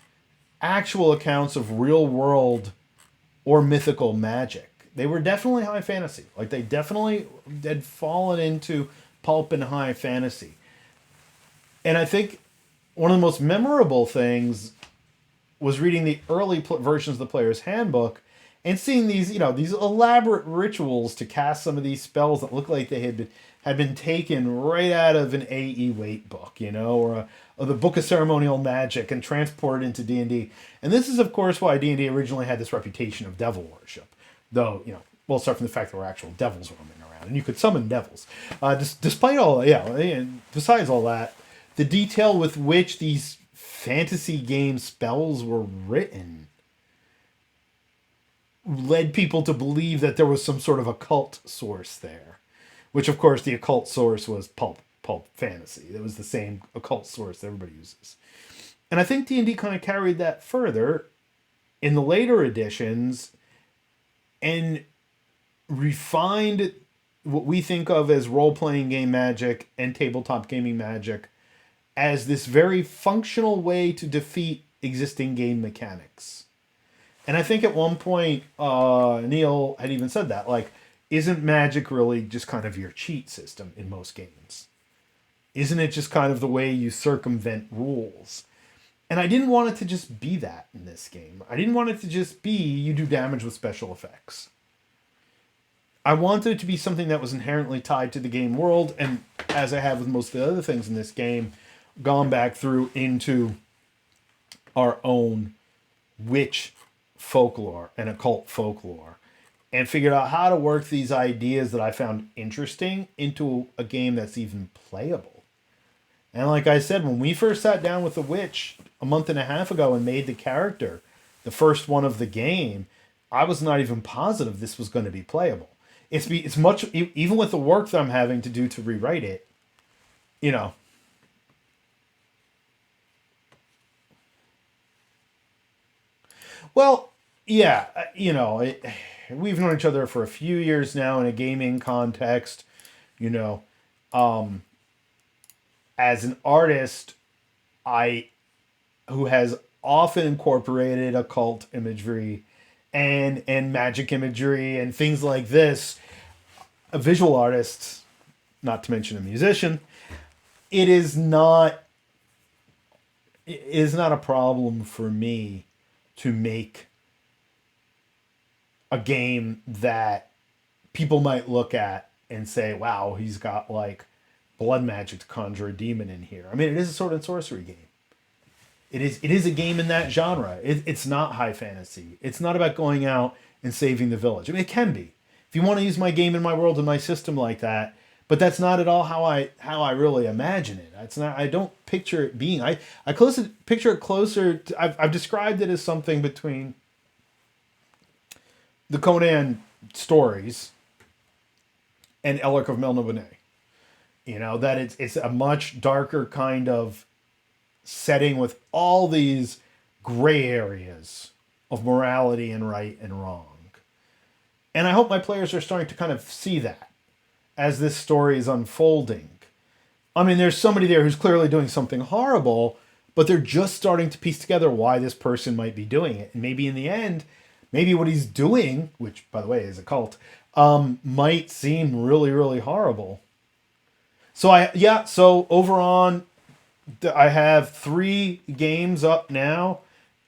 actual accounts of real world or mythical magic. They were definitely high fantasy. Like, they definitely had fallen into pulp and high fantasy. And I think one of the most memorable things was reading the early versions of the Player's Handbook and seeing these, these elaborate rituals to cast some of these spells that looked like they had been taken right out of an A.E. Waite book, or the Book of Ceremonial Magic and transported into D&D. And this is, of course, why D&D originally had this reputation of devil worship. Though, we'll start from the fact there were actual devils roaming around, and you could summon devils. Despite all, and besides all that, the detail with which these fantasy game spells were written led people to believe that there was some sort of occult source there, which of course the occult source was pulp fantasy. It was the same occult source that everybody uses. And I think D&D kind of carried that further in the later editions and refined what we think of as role-playing game magic and tabletop gaming magic as this very functional way to defeat existing game mechanics. And I think at one point, Neil had even said that, like, isn't magic really just kind of your cheat system in most games? Isn't it just kind of the way you circumvent rules? And I didn't want it to just be that in this game. I didn't want it to just be you do damage with special effects. I wanted it to be something that was inherently tied to the game world, and as I have with most of the other things in this game, gone back through into our own witch folklore and occult folklore, and figured out how to work these ideas that I found interesting into a game that's even playable. And like I said, when we first sat down with the witch a month and a half ago and made the character, the first one of the game, I was not even positive this was going to be playable. It's much, even with the work that I'm having to do to rewrite it, you know. Well, yeah, you know, we've known each other for a few years now in a gaming context, you know. As an artist, who has often incorporated occult imagery and magic imagery and things like this, a visual artist, not to mention a musician, it is not a problem for me to make a game that people might look at and say, wow, he's got like blood magic to conjure a demon in here. I mean, it is a sword and sorcery game. It is a game in that genre. It's not high fantasy. It's not about going out and saving the village. I mean, it can be. If you want to use my game and my world and my system like that, but that's not at all how I really imagine it. It's not. I don't picture it being. I picture it closer to, I've described it as something between the Conan stories and Elric of Melniboné. You know, that it's a much darker kind of setting with all these gray areas of morality and right and wrong. And I hope my players are starting to kind of see that as this story is unfolding. I mean, there's somebody there who's clearly doing something horrible, but they're just starting to piece together why this person might be doing it. And maybe in the end, maybe what he's doing, which, by the way, is a cult, might seem really, really horrible. So over on, I have 3 games up now,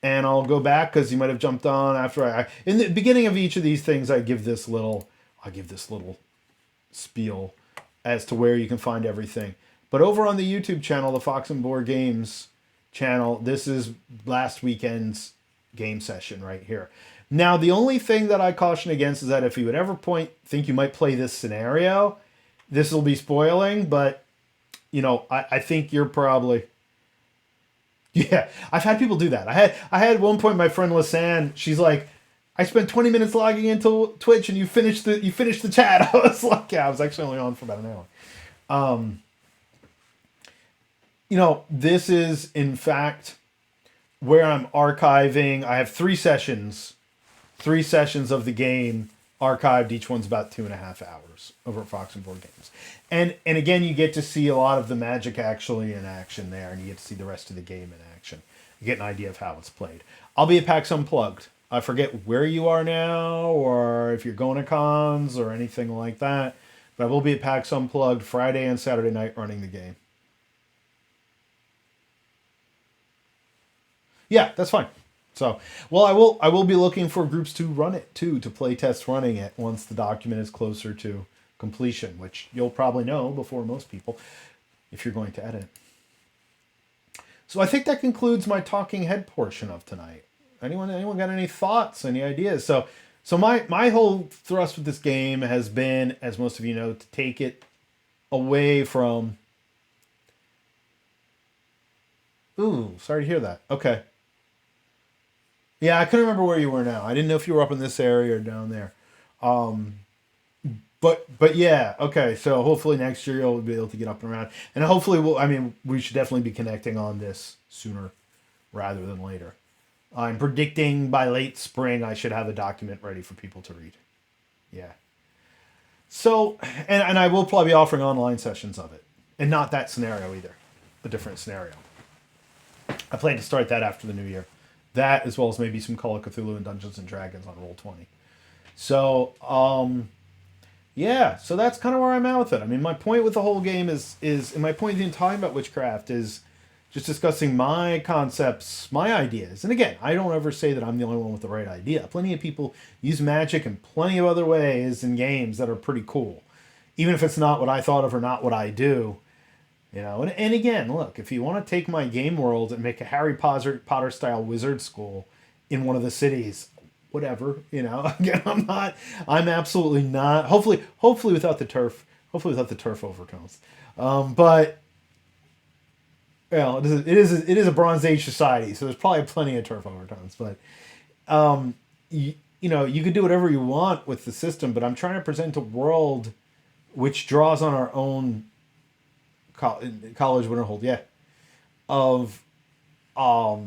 and I'll go back because you might have jumped on after in the beginning of each of these things, I give this little spiel as to where you can find everything. But over on the YouTube channel, the Fox and Board Games channel, this is last weekend's game session right here. Now, the only thing that I caution against is that if you would ever think you might play this scenario, this will be spoiling, but, you know, I think you're probably... Yeah, I've had people do that. I had at one point my friend Lisanne, she's like, I spent 20 minutes logging into Twitch and you finished the chat. I was like, yeah, I was actually only on for about an hour. You know, this is, in fact, where I'm archiving. I have 3 sessions of the game archived. Each one's about 2.5 hours over at Fox and Board Games. And again, you get to see a lot of the magic actually in action there, and you get to see the rest of the game in action. You get an idea of how it's played. I'll be at PAX Unplugged. I forget where you are now, or if you're going to cons or anything like that, but I will be at PAX Unplugged Friday and Saturday night running the game. Yeah, that's fine. So, well, I will be looking for groups to run it too, to play test running it once the document is closer to completion, which you'll probably know before most people if you're going to edit. So I think that concludes my talking head portion of tonight. Anyone got any thoughts, any ideas? So So my whole thrust with this game has been, as most of you know, to take it away from. Ooh, sorry to hear that. Okay. Yeah, I couldn't remember where you were now. I didn't know if you were up in this area or down there. Um, but yeah, okay. So hopefully next year you'll be able to get up and around, and hopefully we'll. I mean, we should definitely be connecting on this sooner rather than later. I'm predicting by late spring I should have a document ready for people to read. Yeah. So, and I will probably be offering online sessions of it, and not that scenario either, a different scenario. I plan to start that after the new year. That, as well as maybe some Call of Cthulhu and Dungeons and Dragons on Roll20. So, yeah, so that's kind of where I'm at with it. I mean, my point with the whole game and my point in talking about Witchcraft is just discussing my concepts, my ideas. And again, I don't ever say that I'm the only one with the right idea. Plenty of people use magic in plenty of other ways in games that are pretty cool. Even if it's not what I thought of or not what I do. You know, and again, look, if you want to take my game world and make a Harry Potter style wizard school in one of the cities, whatever, you know, again, I'm absolutely not, hopefully without the turf overtones. But, you know, it is a Bronze Age society, so there's probably plenty of turf overtones, but, you know, you can do whatever you want with the system, but I'm trying to present a world which draws on our own college Winterhold, yeah, of a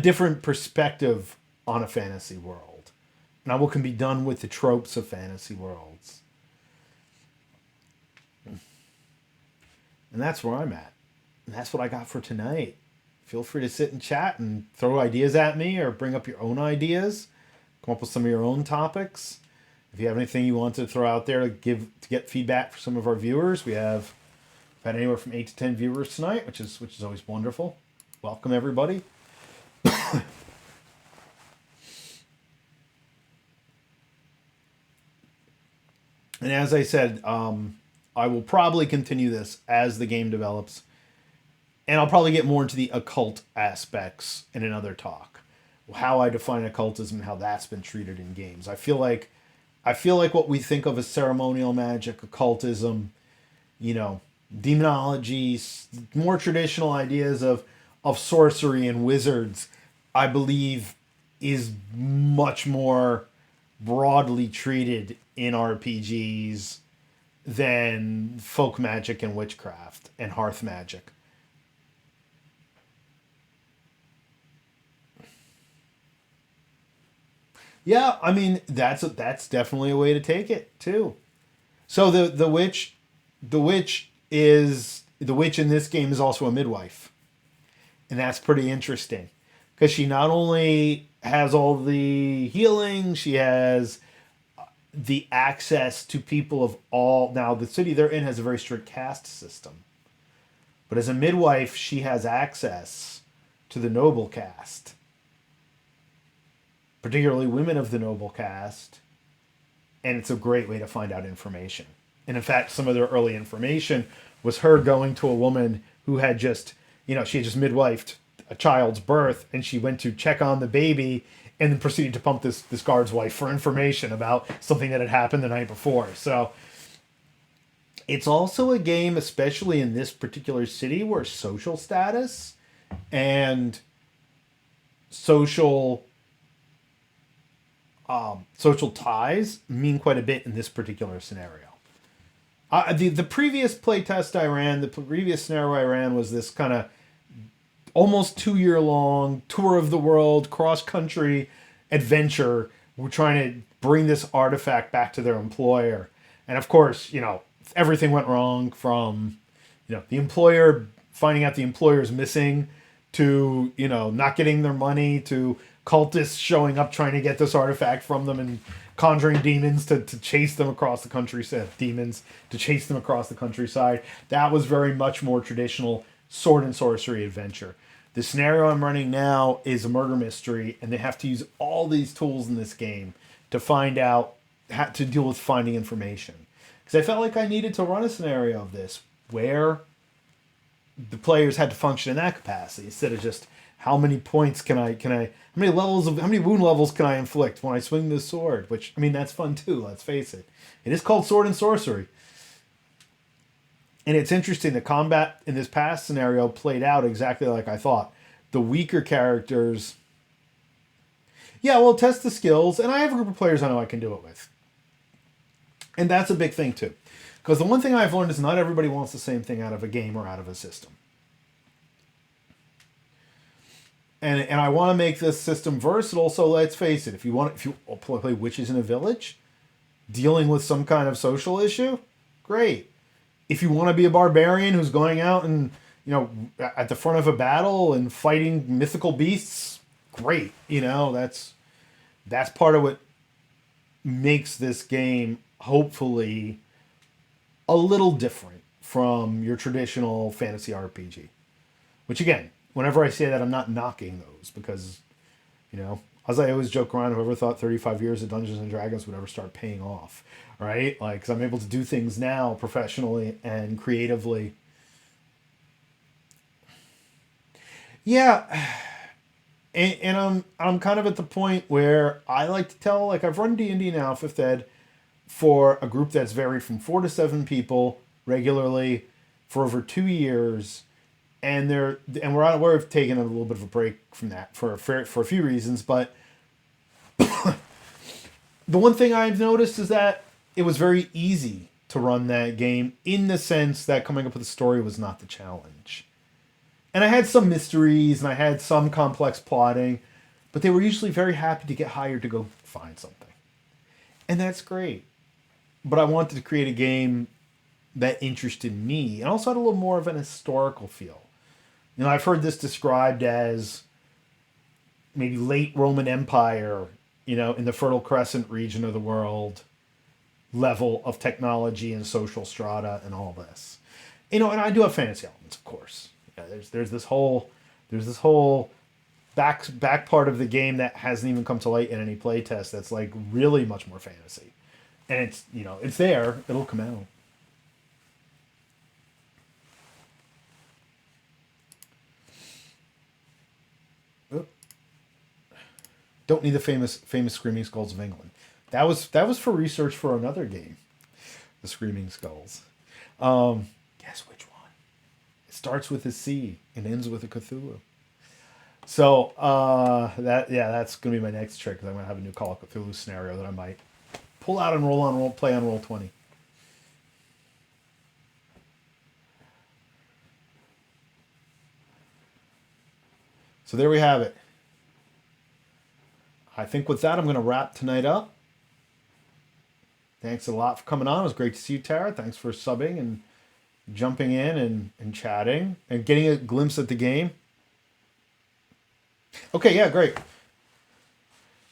different perspective on a fantasy world. Now, what can be done with the tropes of fantasy worlds. And that's where I'm at. And that's what I got for tonight. Feel free to sit and chat and throw ideas at me or bring up your own ideas. Come up with some of your own topics. If you have anything you want to throw out there to get feedback for some of our viewers, we've had anywhere from 8 to 10 viewers tonight, which is always wonderful. Welcome everybody. And as I said, I will probably continue this as the game develops, and I'll probably get more into the occult aspects in another talk. How I define occultism and how that's been treated in games. I feel like what we think of as ceremonial magic, occultism, you know, demonology, more traditional ideas of sorcery and wizards, I believe is much more broadly treated in RPGs than folk magic and witchcraft and hearth magic. Yeah, I mean that's definitely a way to take it too. So the witch in this game is also a midwife, and that's pretty interesting because she not only has all the healing, she has the access to people of all. Now the city they're in has a very strict caste system, but as a midwife, she has access to the noble caste. Particularly women of the noble caste, and it's a great way to find out information. And in fact, some of their early information was her going to a woman who had just, you know, she had just midwifed a child's birth, and she went to check on the baby and then proceeded to pump this guard's wife for information about something that had happened the night before. So it's also a game, especially in this particular city, where social status and social ties mean quite a bit in this particular scenario. The previous playtest I ran, the previous scenario I ran was this kind of almost 2-year long tour of the world, cross-country adventure. We're trying to bring this artifact back to their employer. And of course, you know, everything went wrong from, you know, the employer finding out the employer's missing to, you know, not getting their money to cultists showing up trying to get this artifact from them and conjuring demons to chase them across the countryside. That was very much more traditional sword and sorcery adventure. The scenario I'm running now is a murder mystery, and they have to use all these tools in this game to find out how to deal with finding information. Because I felt like I needed to run a scenario of this where the players had to function in that capacity instead of just how many points how many wound levels can I inflict when I swing this sword? Which, I mean, that's fun too, let's face it. It is called Sword and Sorcery. And it's interesting, the combat in this past scenario played out exactly like I thought. The weaker characters, yeah, we'll test the skills, and I have a group of players I know I can do it with. And that's a big thing too. Because the one thing I've learned is not everybody wants the same thing out of a game or out of a system. And I want to make this system versatile, so let's face it, if you play witches in a village, dealing with some kind of social issue, great. If you want to be a barbarian who's going out and, at the front of a battle and fighting mythical beasts, great. That's part of what makes this game hopefully a little different from your traditional fantasy RPG. Which again, whenever I say that, I'm not knocking those because, as I always joke around, whoever thought 35 years of Dungeons and Dragons would ever start paying off, right? Like, because I'm able to do things now professionally and creatively. Yeah. And I'm kind of at the point where I like to tell, like, I've run D&D now, 5th Ed, for a group that's varied from 4 to 7 people regularly for over 2 years. And we're taking a little bit of a break from that for a few reasons, but the one thing I've noticed is that it was very easy to run that game in the sense that coming up with a story was not the challenge. And I had some mysteries and I had some complex plotting, but they were usually very happy to get hired to go find something. And that's great. But I wanted to create a game that interested me and also had a little more of an historical feel. I've heard this described as maybe late Roman Empire, in the Fertile Crescent region of the world, level of technology and social strata and all this. And I do have fantasy elements, of course. Yeah, there's this whole back part of the game that hasn't even come to light in any playtest that's like really much more fantasy. And it's, it's there, it'll come out. Don't need the famous Screaming Skulls of England. That was for research for another game. The Screaming Skulls. Guess which one? It starts with a C and ends with a Cthulhu. So that's gonna be my next trick. Because I'm gonna have a new Call of Cthulhu scenario that I might pull out and play on Roll20. So there we have it. I think with that, I'm going to wrap tonight up. Thanks a lot for coming on. It was great to see you, Tara. Thanks for subbing and jumping in and chatting and getting a glimpse at the game. Okay, yeah, great.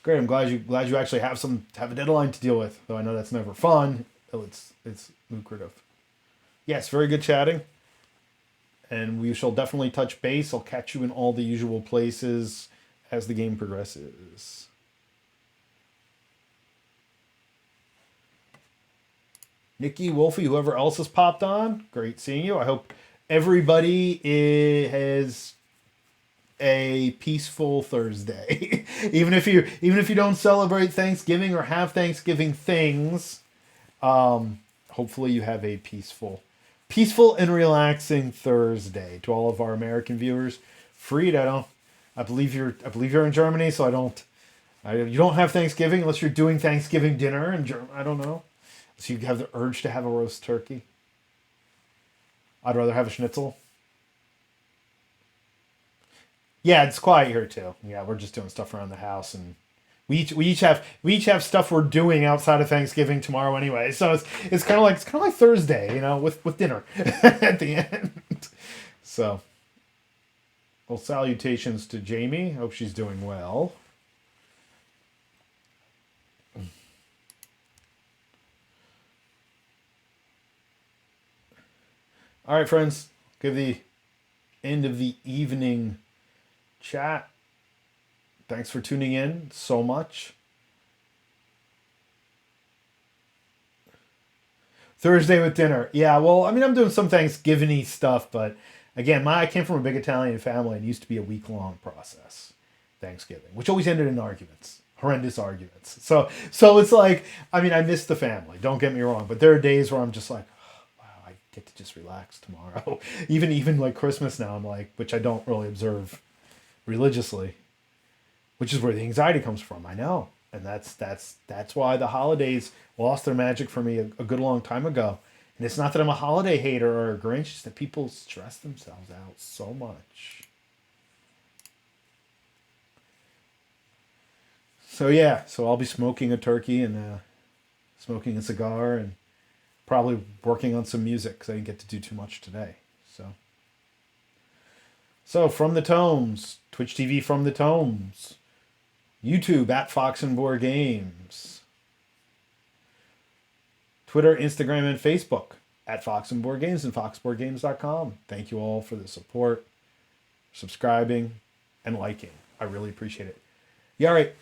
Great. I'm glad you actually have a deadline to deal with. Though I know that's never fun. Though it's lucrative. Yes, very good chatting. And we shall definitely touch base. I'll catch you in all the usual places as the game progresses. Nikki, Wolfie, whoever else has popped on, great seeing you. I hope everybody has a peaceful Thursday. even if you don't celebrate Thanksgiving or have Thanksgiving things, hopefully you have a peaceful and relaxing Thursday. To all of our American viewers, Freed, I believe you're in Germany, so you don't have Thanksgiving unless you're doing Thanksgiving dinner in Germany. I don't know. So you have the urge to have a roast turkey. I'd rather have a schnitzel. Yeah, it's quiet here too. Yeah, we're just doing stuff around the house, and we each have stuff we're doing outside of Thanksgiving tomorrow anyway. So it's kind of like Thursday, with dinner at the end. So, well, salutations to Jamie. Hope she's doing well. All right, friends. Give the end of the evening chat. Thanks for tuning in so much. Thursday with dinner. Yeah, well, I mean, I'm doing some Thanksgiving-y stuff, but Again, I came from a big Italian family and it used to be a week-long process, Thanksgiving, which always ended in arguments, horrendous arguments. So it's like, I mean, I miss the family. Don't get me wrong, but there are days where I'm just like, oh, wow, I get to just relax tomorrow. even like Christmas now, I'm like, which I don't really observe religiously, which is where the anxiety comes from. I know, and that's why the holidays lost their magic for me a good long time ago. And it's not that I'm a holiday hater or a Grinch, it's that people stress themselves out so much. So yeah, so I'll be smoking a turkey and smoking a cigar and probably working on some music because I didn't get to do too much today. So from the Tomes, Twitch TV from the Tomes, YouTube at Fox and Board Games, Twitter, Instagram, and Facebook at Fox and Board Games and foxboardgames.com. Thank you all for the support, subscribing, and liking. I really appreciate it. Yeah, all right.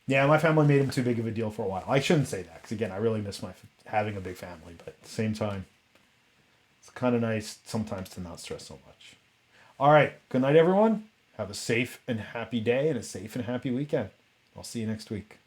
Yeah, my family made him too big of a deal for a while. I shouldn't say that because, again, I really miss having a big family. But at the same time, it's kind of nice sometimes to not stress so much. All right. Good night, everyone. Have a safe and happy day and a safe and happy weekend. I'll see you next week.